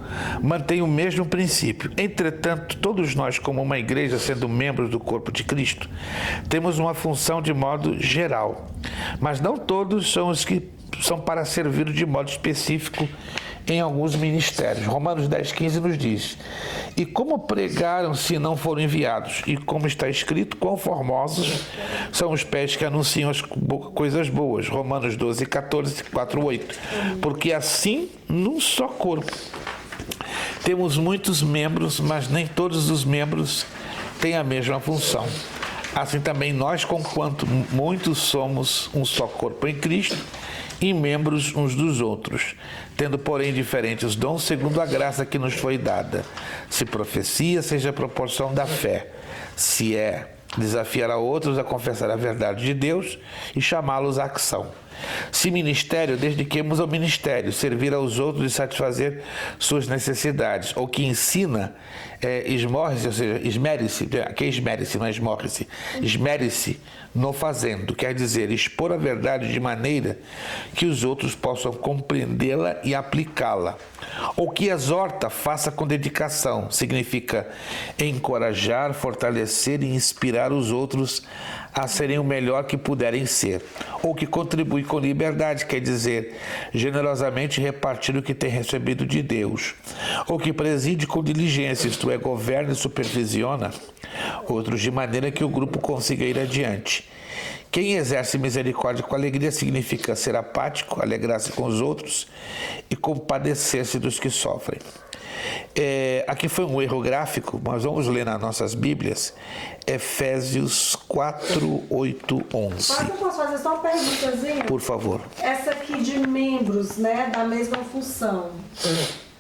mantém o mesmo princípio. Entretanto, todos nós, como uma igreja, sendo membros do corpo de Cristo, temos uma função de modo geral. Mas não todos são os que são para servir de modo específico em alguns ministérios. Romanos 10,15 nos diz: e como pregaram se não foram enviados? E como está escrito, quão formosos são os pés que anunciam as coisas boas. Romanos 12,14, 4,8. Porque assim, num só corpo, temos muitos membros, mas nem todos os membros têm a mesma função. Assim também nós, conquanto muitos somos um só corpo em Cristo, e membros uns dos outros, tendo, porém, diferentes dons segundo a graça que nos foi dada. Se profecia, seja a proporção da fé. Se é desafiar a outros a confessar a verdade de Deus e chamá-los à ação. Se ministério, dediquemos ao ministério, servir aos outros e satisfazer suas necessidades. Ou que ensina, esmorre-se, ou seja, esmere-se, que esmere-se, não é esmorre-se, esmere-se no fazendo, quer dizer, expor a verdade de maneira que os outros possam compreendê-la e aplicá-la. Ou que exorta, faça com dedicação, significa encorajar, fortalecer e inspirar os outros a serem o melhor que puderem ser. Ou que contribui com liberdade, quer dizer, generosamente repartir o que tem recebido de Deus. Ou que preside com diligência, isto é, governa e supervisiona outros de maneira que o grupo consiga ir adiante. Quem exerce misericórdia com alegria significa ser apático, alegrar-se com os outros e compadecer-se dos que sofrem. Aqui foi um erro gráfico, mas vamos ler nas nossas Bíblias, Efésios 4, 8, 11. Mas eu posso fazer só uma perguntazinha? Por favor. Essa aqui de membros, né, da mesma função.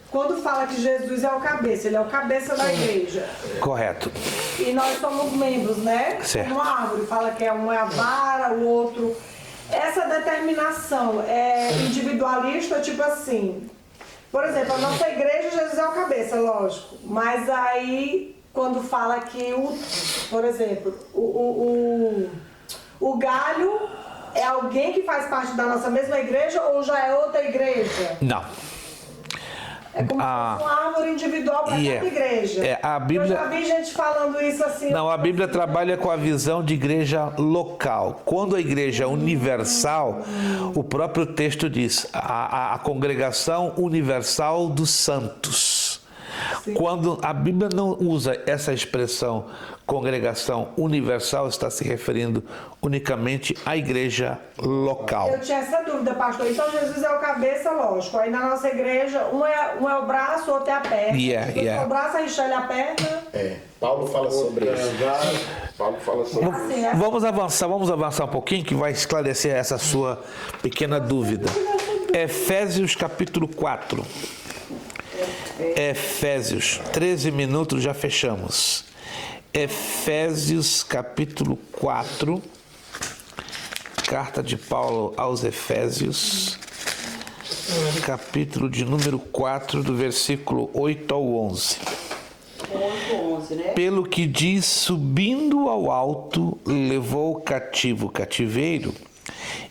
Quando fala que Jesus é o cabeça, ele é o cabeça da igreja. Correto. E nós somos membros, né? Certo. Uma árvore, fala que um é a vara, o outro. Essa determinação é individualista, tipo assim. Por exemplo, a nossa igreja, Jesus é o cabeça, lógico. Mas aí, quando fala que por exemplo, o galho é alguém que faz parte da nossa mesma igreja ou já é outra igreja? Não. É como se fosse uma árvore individual para cada igreja. A Bíblia... Eu já vi gente falando isso assim. Não, a Bíblia trabalha com a visão de igreja local. Quando a igreja é universal, o próprio texto diz, a congregação universal dos santos. Sim. Quando a Bíblia não usa essa expressão congregação universal, está se referindo unicamente à igreja local. Eu tinha essa dúvida, pastor. Então Jesus é o cabeça, lógico. Aí na nossa igreja, um é o braço, o outro é a perna. O braço, a Richelle é a perna. Paulo fala sobre isso. Paulo fala sobre isso. Vamos avançar um pouquinho, que vai esclarecer essa sua pequena dúvida. Efésios capítulo 4. Efésios, 13 minutos, já fechamos. Efésios capítulo 4, carta de Paulo aos Efésios, capítulo de número 4, do versículo 8 ao 11. 11, né? Pelo que diz, subindo ao alto, levou cativo o cativeiro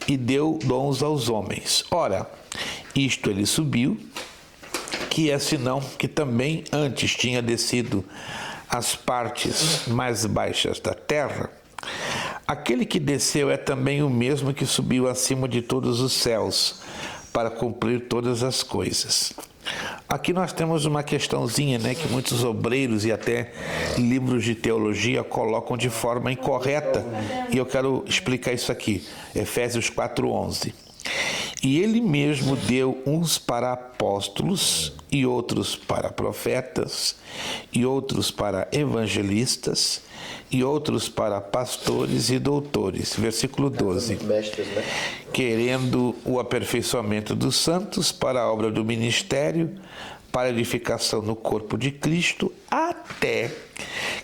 e deu dons aos homens. Ora, isto ele subiu, que é senão que também antes tinha descido as partes mais baixas da terra. Aquele que desceu é também o mesmo que subiu acima de todos os céus, para cumprir todas as coisas. Aqui nós temos uma questãozinha, né, que muitos obreiros e até livros de teologia colocam de forma incorreta, e eu quero explicar isso aqui. Efésios 4:11. E ele mesmo deu uns para apóstolos, e outros para profetas, e outros para evangelistas, e outros para pastores e doutores. Versículo 12. Mestres, né? Querendo o aperfeiçoamento dos santos para a obra do ministério, para a edificação no corpo de Cristo, até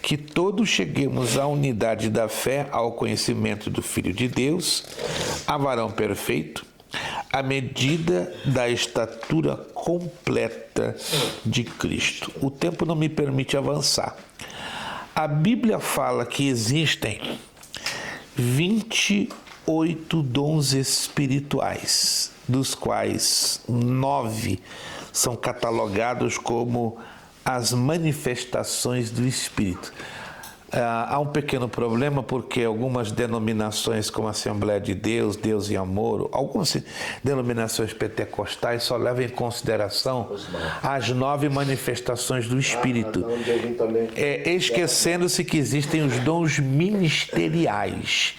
que todos cheguemos à unidade da fé, ao conhecimento do Filho de Deus, a varão perfeito, à medida da estatura completa de Cristo. O tempo não me permite avançar. A Bíblia fala que existem 28 dons espirituais, dos quais 9 são catalogados como as manifestações do Espírito. Há um pequeno problema porque algumas denominações como a Assembleia de Deus, Deus e Amor, algumas denominações pentecostais só levam em consideração as 9 manifestações do Espírito, esquecendo-se que existem os dons ministeriais.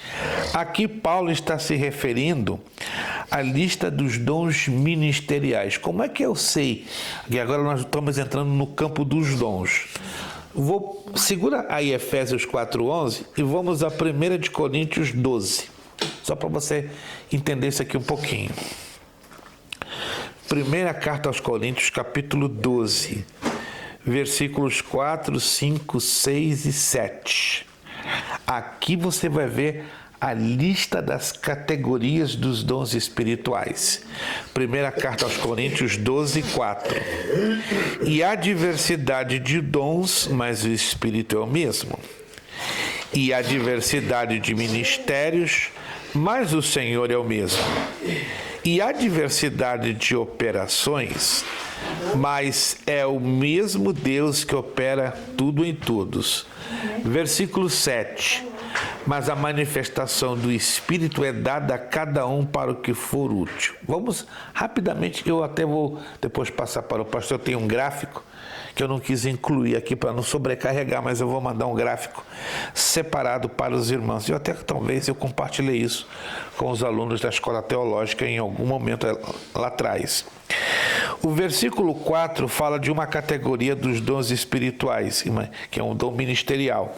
Aqui Paulo está se referindo à lista dos dons ministeriais. Como é que eu sei? E agora nós estamos entrando no campo dos dons. Segura aí Efésios 4:11 e vamos a 1 de Coríntios 12. Só para você entender isso aqui um pouquinho. Primeira carta aos Coríntios, capítulo 12, versículos 4, 5, 6 e 7. Aqui você vai ver a lista das categorias dos dons espirituais. Primeira carta aos Coríntios 12:4. E há diversidade de dons, mas o Espírito é o mesmo. E há diversidade de ministérios, mas o Senhor é o mesmo. E há diversidade de operações, mas é o mesmo Deus que opera tudo em todos. Versículo 7. Mas a manifestação do Espírito é dada a cada um para o que for útil. Vamos rapidamente, eu até vou depois passar para o pastor, eu tenho um gráfico que eu não quis incluir aqui para não sobrecarregar, mas eu vou mandar um gráfico separado para os irmãos. Eu até talvez eu compartilhei isso com os alunos da escola teológica em algum momento lá atrás. O versículo 4 fala de uma categoria dos dons espirituais, que é um dom ministerial,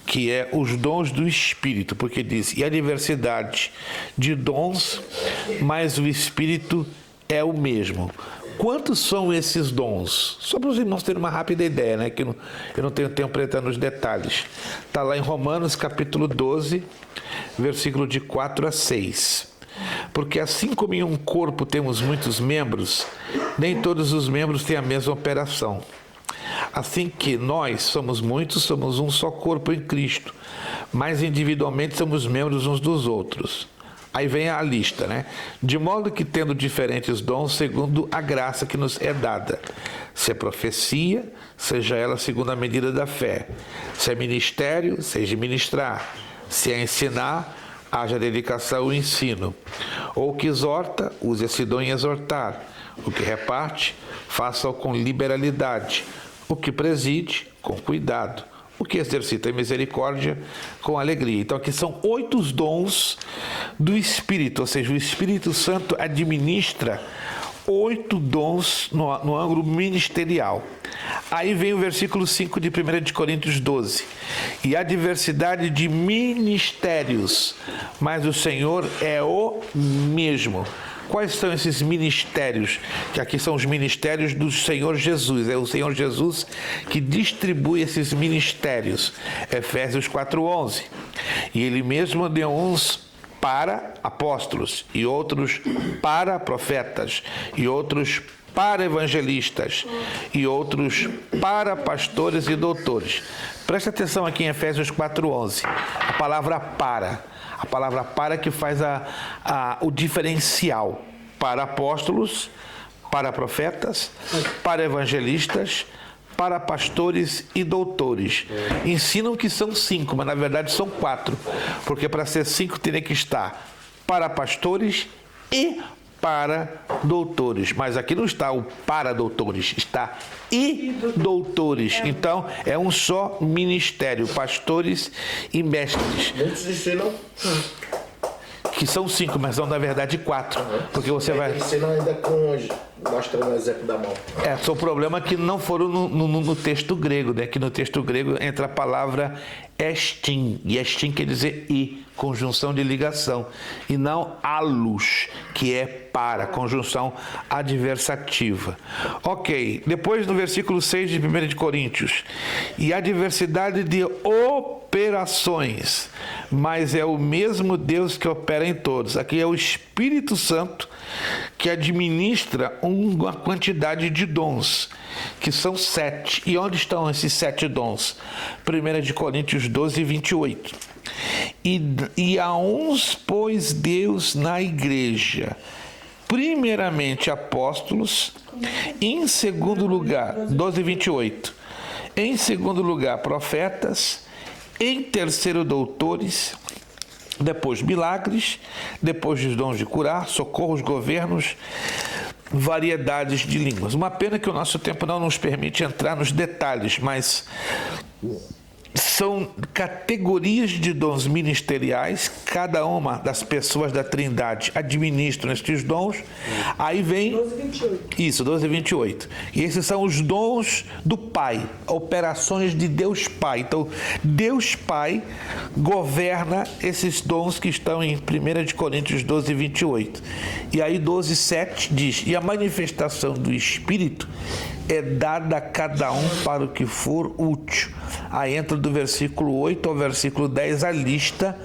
que é os dons do Espírito, porque diz, e a diversidade de dons, mas o Espírito é o mesmo. Quantos são esses dons? Só para os irmãos terem uma rápida ideia, né? Que eu não tenho tempo para entrar nos detalhes. Está lá em Romanos capítulo 12, versículo de 4 a 6. Porque assim como em um corpo temos muitos membros, nem todos os membros têm a mesma operação. Assim que nós somos muitos, somos um só corpo em Cristo, mas individualmente somos membros uns dos outros. Aí vem a lista, né? De modo que tendo diferentes dons segundo a graça que nos é dada. Se é profecia, seja ela segundo a medida da fé. Se é ministério, seja ministrar. Se é ensinar, haja dedicação ao ensino. Ou que exorta, use esse dom em exortar. O que reparte, faça-o com liberalidade. O que preside, com cuidado. O que exercita a misericórdia com alegria. Então aqui são 8 dons do Espírito, ou seja, o Espírito Santo administra 8 dons no ângulo ministerial. Aí vem o versículo 5 de 1 de Coríntios 12. E há diversidade de ministérios, mas o Senhor é o mesmo. Quais são esses ministérios? Que aqui são os ministérios do Senhor Jesus. É o Senhor Jesus que distribui esses ministérios. Efésios 4:11. E Ele mesmo deu uns para apóstolos, e outros para profetas, e outros para evangelistas, e outros para pastores e doutores. Preste atenção aqui em Efésios 4:11. A palavra para que faz o diferencial. Para apóstolos, para profetas, para evangelistas, para pastores e doutores. Ensinam que são 5, mas na verdade são 4. Porque para ser 5 teria que estar para pastores e para doutores. Mas aqui não está o para doutores, está e doutores. Então é um só ministério, pastores e mestres. Muitos ensinam que são 5, mas são na verdade 4. Porque você vai... ensinam ainda com... Mostrando o exemplo da mão. Só o problema é que não foram no texto grego, né? Que no texto grego entra a palavra estin. E estin quer dizer e, conjunção de ligação. E não alus, que é para, conjunção adversativa. Ok, depois no versículo 6 de 1 de Coríntios. E a diversidade de operações, mas é o mesmo Deus que opera em todos. Aqui é o Espírito Santo que administra uma quantidade de dons, que são 7. E onde estão esses 7 dons? 1 de Coríntios 12, 28. E a uns pôs Deus na igreja, primeiramente apóstolos, em segundo lugar, 12, 28. Em segundo lugar, profetas, em terceiro, doutores, depois milagres, depois os dons de curar, socorros, governos, variedades de línguas. Uma pena que o nosso tempo não nos permite entrar nos detalhes, mas são categorias de dons ministeriais, cada uma das pessoas da Trindade administram estes dons. Aí vem 12:28. Isso, 12:28. E esses são os dons do Pai, operações de Deus Pai. Então, Deus Pai governa esses dons que estão em 1 de Coríntios 12:28. E aí 12:7 diz: e a manifestação do Espírito é dada a cada um para o que for útil. Aí entra do versículo 8 ao versículo 10 a lista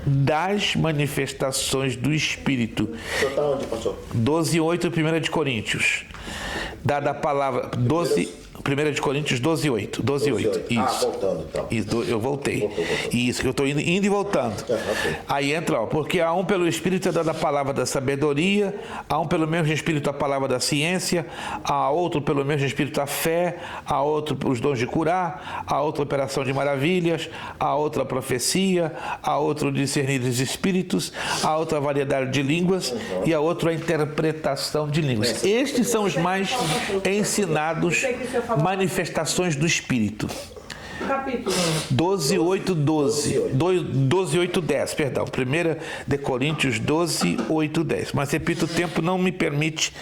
das manifestações do Espírito. O senhor está onde, pastor? 12:8, 1 de Coríntios. Dada a palavra... 1 de Coríntios 12:8. 12:8. Isso. Voltando então. Isso, eu voltei. Voltou. Isso, que eu estou indo e voltando. Okay. Aí entra, porque a um pelo Espírito é dada a palavra da sabedoria, a um pelo mesmo Espírito a palavra da ciência, a outro pelo mesmo Espírito a fé, a outro os dons de curar, a outra operação de maravilhas, a outra a profecia, a outro discernir dos espíritos, a outra variedade de línguas e a outra a interpretação de línguas. Estes são os mais ensinados manifestações do Espírito. Capítulo 12:8-10, perdão. 1 de Coríntios 12:8-10. Mas repito, o tempo não me permite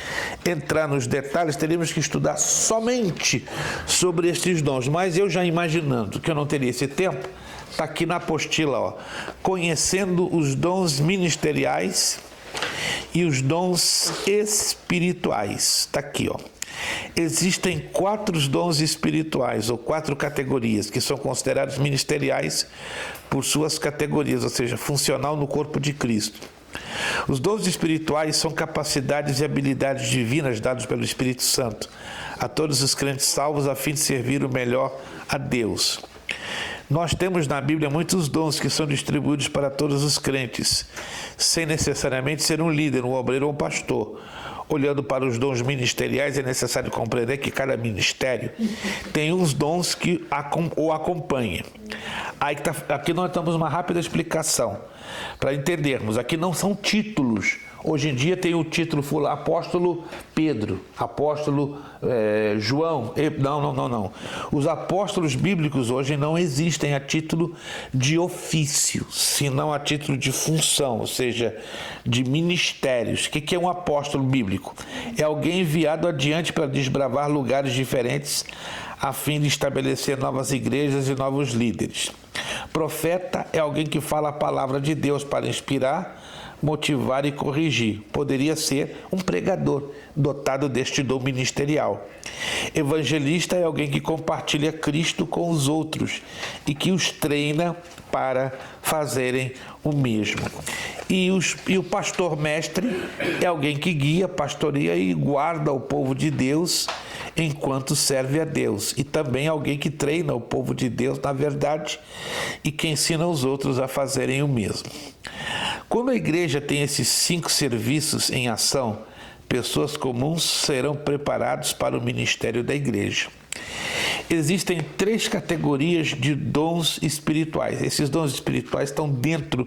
entrar nos detalhes, teríamos que estudar somente sobre estes dons. Mas eu já imaginando que eu não teria esse tempo, está aqui na apostila, ó, conhecendo os dons ministeriais e os dons espirituais. Está aqui, ó. Existem 4 dons espirituais, ou 4 categorias, que são considerados ministeriais por suas categorias, ou seja, funcional no corpo de Cristo. Os dons espirituais são capacidades e habilidades divinas dadas pelo Espírito Santo a todos os crentes salvos a fim de servir o melhor a Deus. Nós temos na Bíblia muitos dons que são distribuídos para todos os crentes, sem necessariamente ser um líder, um obreiro ou um pastor. Olhando para os dons ministeriais, é necessário compreender que cada ministério tem uns dons que o acompanham. Aqui nós temos uma rápida explicação para entendermos. Aqui não são títulos. Hoje em dia tem o título apóstolo Pedro, apóstolo João. Não. Os apóstolos bíblicos hoje não existem a título de ofício, senão a título de função, ou seja, de ministérios. O que é um apóstolo bíblico? É alguém enviado adiante para desbravar lugares diferentes a fim de estabelecer novas igrejas e novos líderes. Profeta é alguém que fala a palavra de Deus para inspirar, motivar e corrigir. Poderia ser um pregador dotado deste dom ministerial. Evangelista é alguém que compartilha Cristo com os outros e que os treina para fazerem o mesmo. E o pastor mestre é alguém que guia, pastoreia e guarda o povo de Deus enquanto serve a Deus. E também alguém que treina o povo de Deus na verdade e que ensina os outros a fazerem o mesmo. Quando a igreja tem esses 5 serviços em ação, pessoas comuns serão preparados para o ministério da igreja. Existem 3 categorias de dons espirituais. Esses dons espirituais estão dentro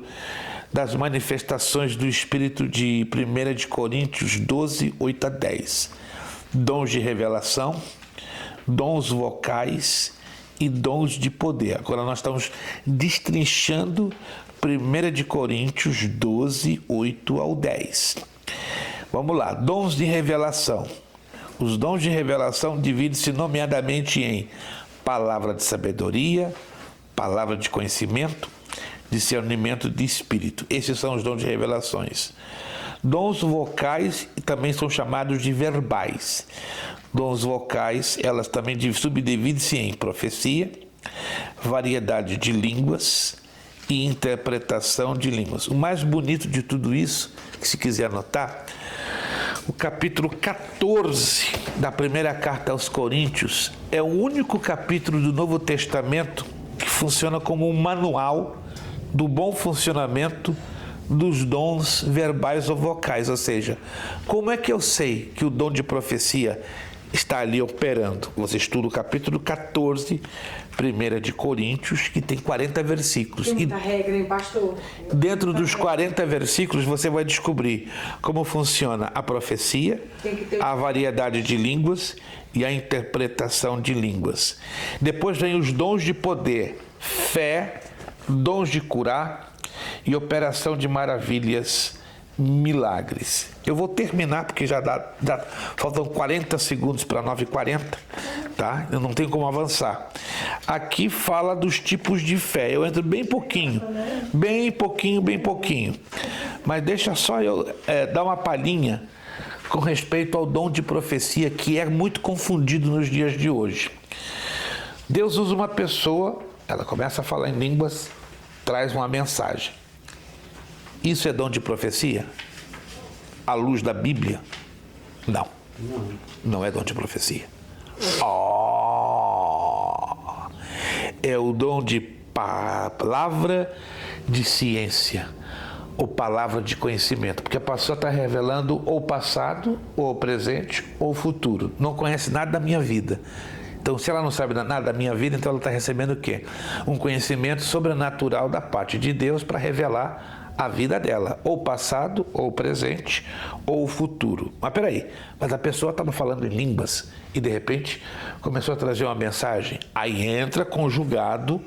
das manifestações do Espírito de 1 de Coríntios 12:8-10. Dons de revelação, dons vocais e dons de poder. Agora nós estamos destrinchando 1 de Coríntios 12:8-10. Vamos lá, dons de revelação. Os dons de revelação dividem-se nomeadamente em palavra de sabedoria, palavra de conhecimento, discernimento de espírito. Esses são os dons de revelações. Dons vocais também são chamados de verbais. Dons vocais, elas também subdividem-se em profecia, variedade de línguas e interpretação de línguas. O mais bonito de tudo isso, que se quiser anotar, o capítulo 14 da primeira carta aos Coríntios é o único capítulo do Novo Testamento que funciona como um manual do bom funcionamento dos dons verbais ou vocais, ou seja, como é que eu sei que o dom de profecia está ali operando? Você estuda o capítulo 14, 1 de Coríntios, que tem 40 versículos. Tem muita regra, hein, pastor? Dentro dos 40 versículos você vai descobrir como funciona a profecia, a variedade de línguas e a interpretação de línguas. Depois vem os dons de poder, fé, dons de curar e operação de maravilhas, milagres. Eu vou terminar porque já faltam 40 segundos para 9h40, tá? Eu não tenho como avançar. Aqui fala dos tipos de fé. Eu entro bem pouquinho. Mas deixa só eu dar uma palhinha com respeito ao dom de profecia, que é muito confundido nos dias de hoje. Deus usa uma pessoa, ela começa a falar em línguas, traz uma mensagem. Isso é dom de profecia? À luz da Bíblia? Não. Não é dom de profecia. É o dom de palavra de ciência, ou palavra de conhecimento, porque a pessoa está revelando ou o passado, ou o presente, ou o futuro. Não conhece nada da minha vida. Então, se ela não sabe nada da minha vida, então ela está recebendo o quê? Um conhecimento sobrenatural da parte de Deus para revelar a vida dela, ou o passado, ou o presente, ou o futuro. Mas peraí, mas a pessoa estava falando em línguas e de repente começou a trazer uma mensagem. Aí entra conjugado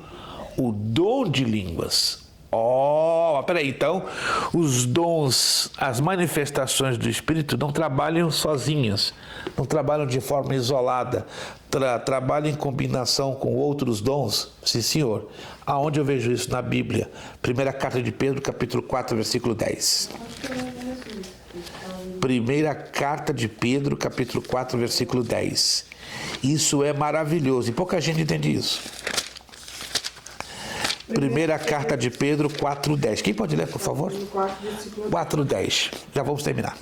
o dom de línguas. Peraí, então, os dons, as manifestações do Espírito não trabalham sozinhas, não trabalham de forma isolada, trabalham em combinação com outros dons? Sim, senhor. Aonde eu vejo isso na Bíblia? Primeira carta de Pedro, capítulo 4, versículo 10. Primeira carta de Pedro, capítulo 4, versículo 10. Isso é maravilhoso e pouca gente entende isso. Primeira carta de Pedro 4:10. Quem pode ler, por favor? 4:10. Já vamos terminar.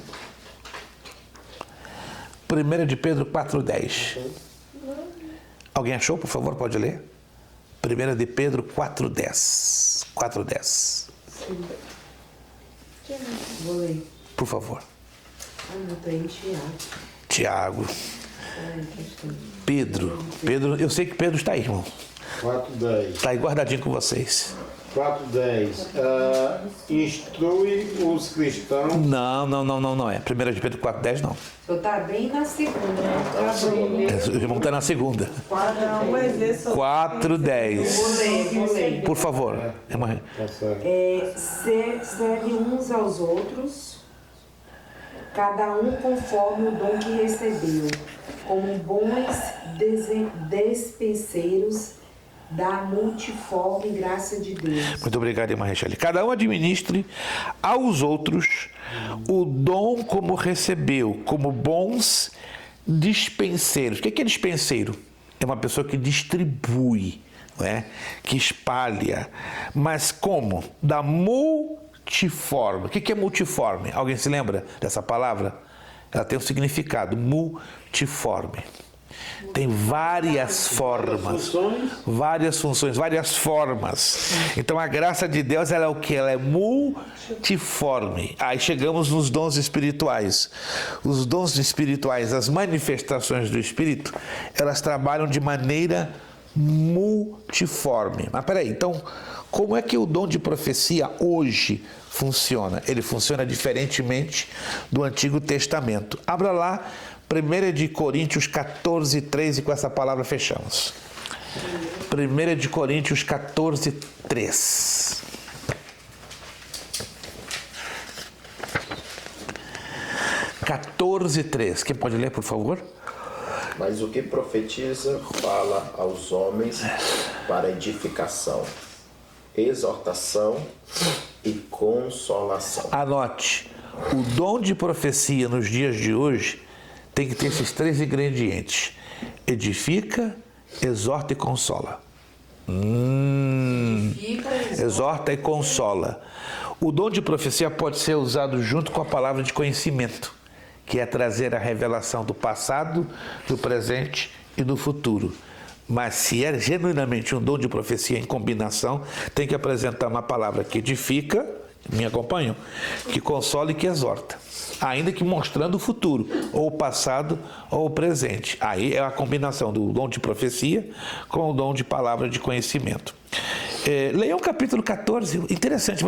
1 de Pedro 4:10. Alguém achou, por favor, pode ler? 1 de Pedro 4:10. 4:10. Vou ler. Por favor. Não tem Tiago. Tiago. Pedro, eu sei que Pedro está aí, irmão. 4:10. Está aí guardadinho com vocês. 4:10. Instrui os cristãos. Não é. 1 de Pedro 4:10 não. Eu tá bem na segunda, né? O irmão está na segunda. 4:10. Vou ler. Por favor. Tá certo. Serve uns aos outros, cada um conforme o dom que recebeu, como bons despenseiros da multiforme graça de Deus. Muito obrigado, irmã Rachel. Cada um administre aos outros o dom como recebeu, como bons dispenseiros. O que é dispenseiro? É uma pessoa que distribui, não é? Que espalha. Mas como? Da multiforme. O que é multiforme? Alguém se lembra dessa palavra? Ela tem um significado, multiforme. Tem várias formas, várias funções, várias formas. Então a graça de Deus, ela é o que? Ela é multiforme. Aí chegamos nos dons espirituais. Os dons espirituais, as manifestações do Espírito, elas trabalham de maneira multiforme. Mas peraí, então, como é que o dom de profecia hoje funciona? Ele funciona diferentemente do Antigo Testamento. Abra lá 1 de Coríntios 14:3 e com essa palavra fechamos. 1 de Coríntios 14:3. 14:3. Quem pode ler, por favor? Mas o que profetiza fala aos homens para edificação, exortação e consolação. Anote, o dom de profecia nos dias de hoje tem que ter esses 3 ingredientes: edifica, exorta e consola. Exorta e consola. O dom de profecia pode ser usado junto com a palavra de conhecimento, que é trazer a revelação do passado, do presente e do futuro. Mas se é genuinamente um dom de profecia em combinação, tem que apresentar uma palavra que edifica, me acompanham, que consola e que exorta, ainda que mostrando o futuro, ou o passado ou o presente. Aí é a combinação do dom de profecia com o dom de palavra de conhecimento. Leiam o capítulo 14, interessante,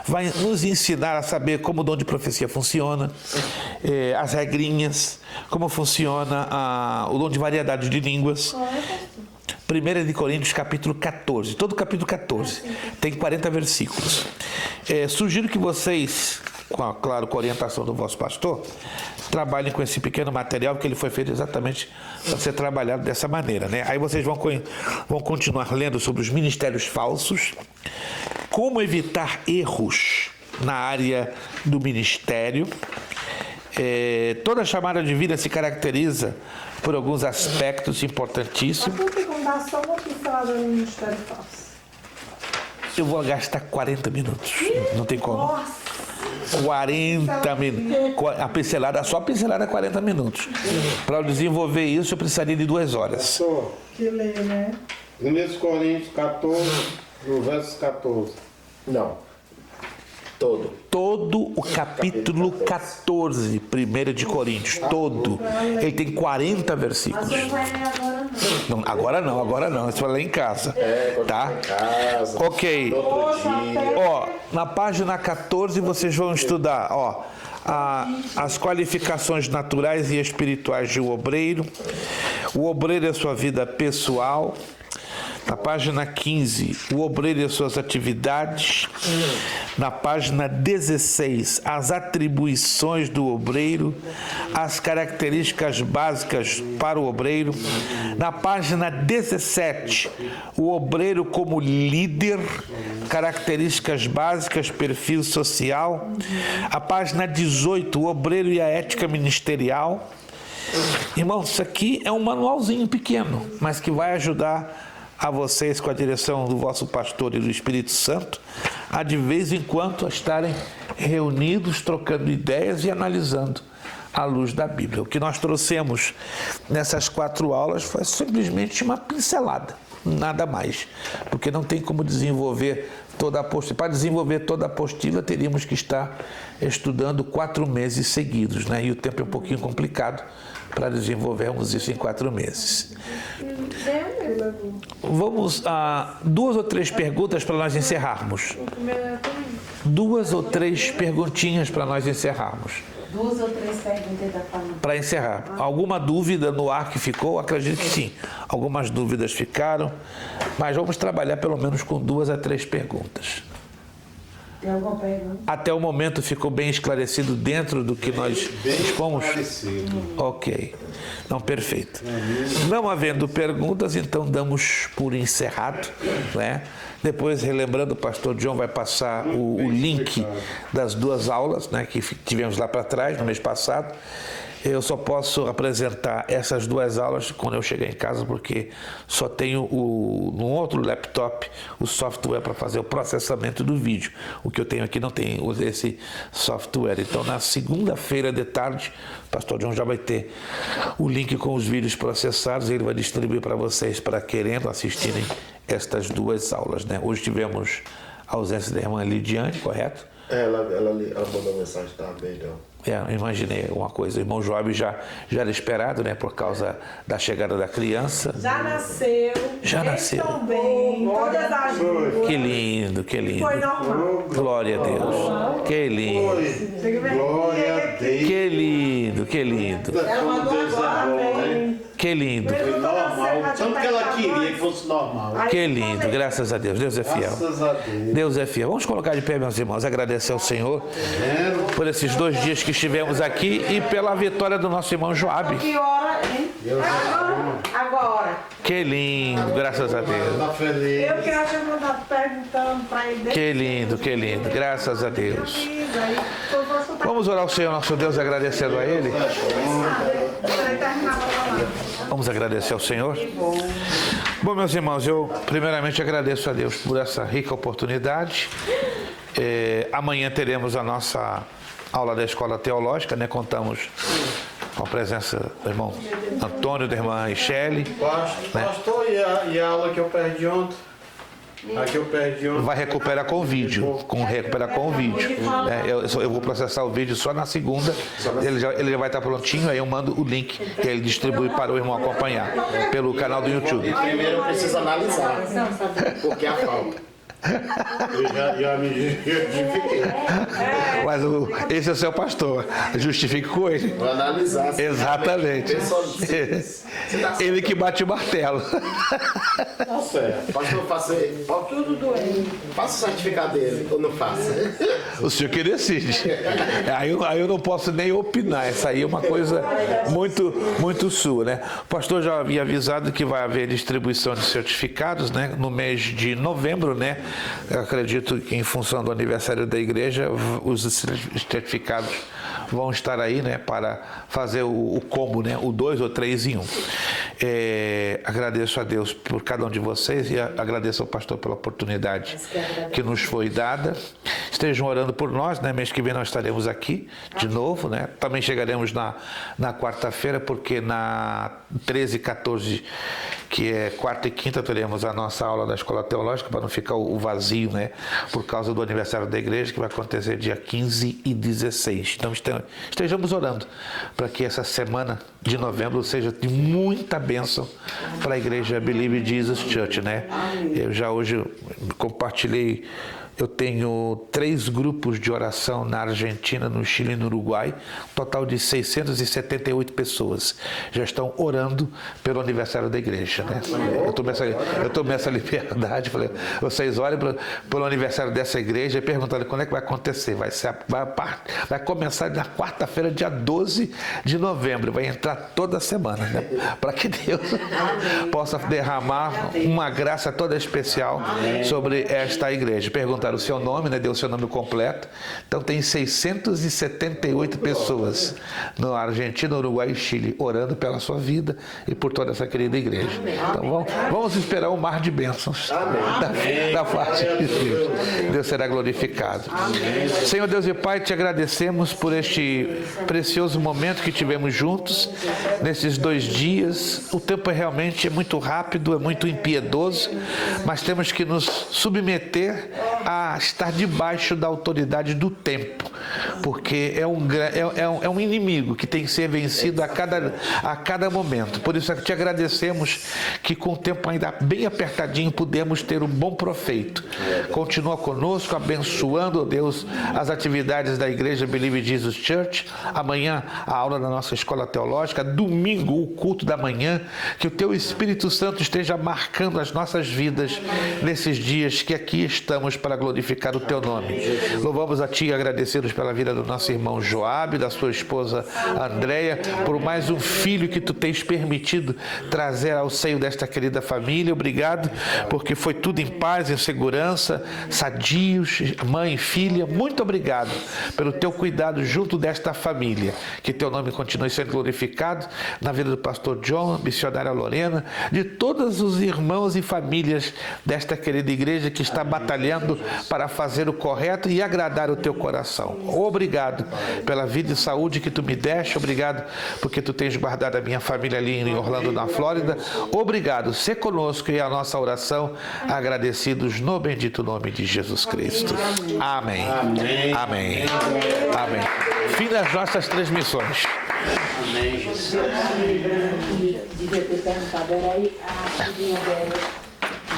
vai nos ensinar a saber como o dom de profecia funciona, as regrinhas, como funciona o dom de variedade de línguas. 1 de Coríntios, capítulo 14, todo o capítulo 14, tem 40 versículos. Sugiro que vocês, claro, com a orientação do vosso pastor, trabalhem com esse pequeno material, que ele foi feito exatamente para ser trabalhado dessa maneira, né? Aí vocês vão continuar lendo sobre os ministérios falsos, como evitar erros na área do ministério. Toda chamada de vida se caracteriza por alguns aspectos importantíssimos. Mas por que como dar só uma pincelada no Ministério Falso. Eu vou gastar 40 minutos. Não tem como. Nossa! 40 minutos. Só a pincelada é 40 minutos. Para eu desenvolver isso, eu precisaria de 2 horas. Pastor, Que lê, né? 1 Coríntios 14, no verso 14. Não. Todo o capítulo 14, 1 de Coríntios, todo. Ele tem 40 versículos. Mas não vai ler agora não. Não, agora não. Você vai ler em casa. Tá? Em casa. Ok. Ó, na página 14 vocês vão estudar, ó, as qualificações naturais e espirituais de um obreiro. O obreiro é sua vida pessoal. Na página 15, o obreiro e as suas atividades. Na página 16, as atribuições do obreiro, as características básicas para o obreiro. Na página 17, o obreiro como líder, características básicas, perfil social. A página 18, o obreiro e a ética ministerial. Irmãos, isso aqui é um manualzinho pequeno, mas que vai ajudar a vocês, com a direção do vosso pastor e do Espírito Santo, a de vez em quando estarem reunidos, trocando ideias e analisando à luz da Bíblia. O que nós trouxemos nessas 4 aulas foi simplesmente uma pincelada, nada mais, porque não tem como desenvolver toda a apostila. Para desenvolver toda a apostila, teríamos que estar estudando 4 meses seguidos, né? E o tempo é um pouquinho complicado para desenvolvermos isso em 4 meses. Vamos a 2 ou 3 perguntas para nós encerrarmos. 2 ou 3 perguntinhas para nós encerrarmos. 2 ou 3 perguntas da família. Para encerrar, alguma dúvida no ar que ficou? Acredito que sim. Algumas dúvidas ficaram, mas vamos trabalhar pelo menos com 2 a 3 perguntas. Tem alguma pergunta? Até o momento ficou bem esclarecido dentro do que nós expomos? Ok. Não, perfeito. Não havendo perguntas, então damos por encerrado, né? Depois, relembrando, o pastor John vai passar o link das 2 aulas, né, que tivemos lá para trás, no mês passado. Eu só posso apresentar essas 2 aulas quando eu chegar em casa, porque só tenho no outro laptop o software para fazer o processamento do vídeo. O que eu tenho aqui não tem esse software. Então, na segunda-feira de tarde, o pastor John já vai ter o link com os vídeos processados e ele vai distribuir para vocês, para querendo assistirem estas 2 aulas, né? Hoje tivemos a ausência da irmã Lidiane, correto? Ela mandou mensagem, tá bem, não. Eu imaginei uma coisa. O irmão Joab já era esperado, né? Por causa da chegada da criança. Já nasceu. Estão bem. Todas as duas. Que lindo, que lindo. Foi normal. Glória a Deus. Que lindo. Glória a Deus. Que lindo, que lindo. Ela mandou agora. Que lindo. Foi normal. Tanto que ela queria que fosse normal. Que lindo. Graças a Deus. Deus é fiel. Graças a Deus. Deus é fiel. Vamos colocar de pé, meus irmãos. Agradecer ao Senhor por esses 2 dias que estivemos aqui e pela vitória do nosso irmão Joab. Que hora, hein? Agora. Que lindo, graças a Deus. Tá feliz. Eu que acho que eu mandado perguntando para ele. Que lindo, graças a Deus. Vamos orar ao Senhor, nosso Deus, agradecendo a Ele. Vamos agradecer ao Senhor. Bom, meus irmãos, eu primeiramente agradeço a Deus por essa rica oportunidade. Amanhã teremos a nossa aula da Escola Teológica, né? Contamos com a presença do irmão Antônio, da irmã Michele. Pastor, e a aula que eu perdi ontem? A que eu perdi ontem. Vai recuperar com o vídeo. Eu vou processar o vídeo só na segunda. Ele já vai estar prontinho, aí eu mando o link que ele distribui para o irmão acompanhar pelo canal do YouTube. Primeiro eu preciso analisar, porque a falta. Eu já me justifiquei. Mas esse é o seu pastor. Justifique com ele. Vou analisar. Exatamente. Ele que bate o martelo. Tá certo. Pastor, faça o certificado dele ou não faça? O senhor que decide. Aí eu não posso nem opinar. Essa aí é uma coisa muito sua, né? O pastor já havia avisado que vai haver distribuição de certificados, né? No mês de novembro, né? Eu acredito que em função do aniversário da igreja, os certificados vão estar aí, né? Para fazer o combo, né? O 2 ou 3 em 1. Agradeço a Deus por cada um de vocês e agradeço ao pastor pela oportunidade que nos foi dada. Estejam orando por nós, né? Mês que vem nós estaremos aqui de novo, né? Também chegaremos na quarta-feira, porque na 13 e 14, que é quarta e quinta, teremos a nossa aula da Escola Teológica, para não ficar o vazio, né? Por causa do aniversário da igreja, que vai acontecer dia 15 e 16. Então estejamos orando para que essa semana de novembro seja de muita bênção para a igreja Believe Jesus Church, né? Eu já hoje compartilhei. Eu tenho 3 grupos de oração na Argentina, no Chile e no Uruguai, total de 678 pessoas já estão orando pelo aniversário da igreja, né? Eu tomei essa liberdade, falei, vocês orem pelo aniversário dessa igreja e perguntando quando é que vai acontecer. Vai começar na quarta-feira, dia 12 de novembro, vai entrar toda semana, né? Para que Deus possa derramar uma graça toda especial sobre esta igreja. Perguntaram o seu nome, né? Deu o seu nome completo. Então tem 678 pessoas na Argentina, Uruguai e Chile orando pela sua vida e por toda essa querida igreja. Então vamos esperar um mar de bênçãos da parte de Deus. Deus será glorificado. Senhor Deus e Pai, te agradecemos por este precioso momento que tivemos juntos nesses 2 dias. O tempo realmente é muito rápido, é muito impiedoso, mas temos que nos submeter a estar debaixo da autoridade do tempo, porque é um inimigo que tem que ser vencido a cada momento. Por isso te agradecemos que com o tempo ainda bem apertadinho pudemos ter um bom profeito. Continua conosco, abençoando, ó Deus, as atividades da igreja Believe Jesus Church. Amanhã a aula da nossa escola teológica, domingo o culto da manhã. Que o teu Espírito Santo esteja marcando as nossas vidas nesses dias que aqui estamos para glorificar o teu nome. Louvamos a ti e agradecidos pela vida do nosso irmão Joabe, da sua esposa Andréia, por mais um filho que tu tens permitido trazer ao seio desta querida família. Obrigado, porque foi tudo em paz, em segurança, sadios, mãe e filha. Muito obrigado pelo teu cuidado junto desta família. Que teu nome continue sendo glorificado na vida do pastor John, missionária Lorena, de todos os irmãos e famílias desta querida igreja que está batalhando para fazer o correto e agradar o teu coração. Obrigado pela vida e saúde que tu me deste. Obrigado porque tu tens guardado a minha família ali em Orlando, na Flórida. Obrigado. Sê conosco e a nossa oração, agradecidos no bendito nome de Jesus Cristo. Amém. Amém. Amém. Amém. Fim das nossas transmissões. Amém, Jesus. Devia ter perguntado, era aí a filhinha dela,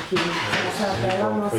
que essa dela, nossa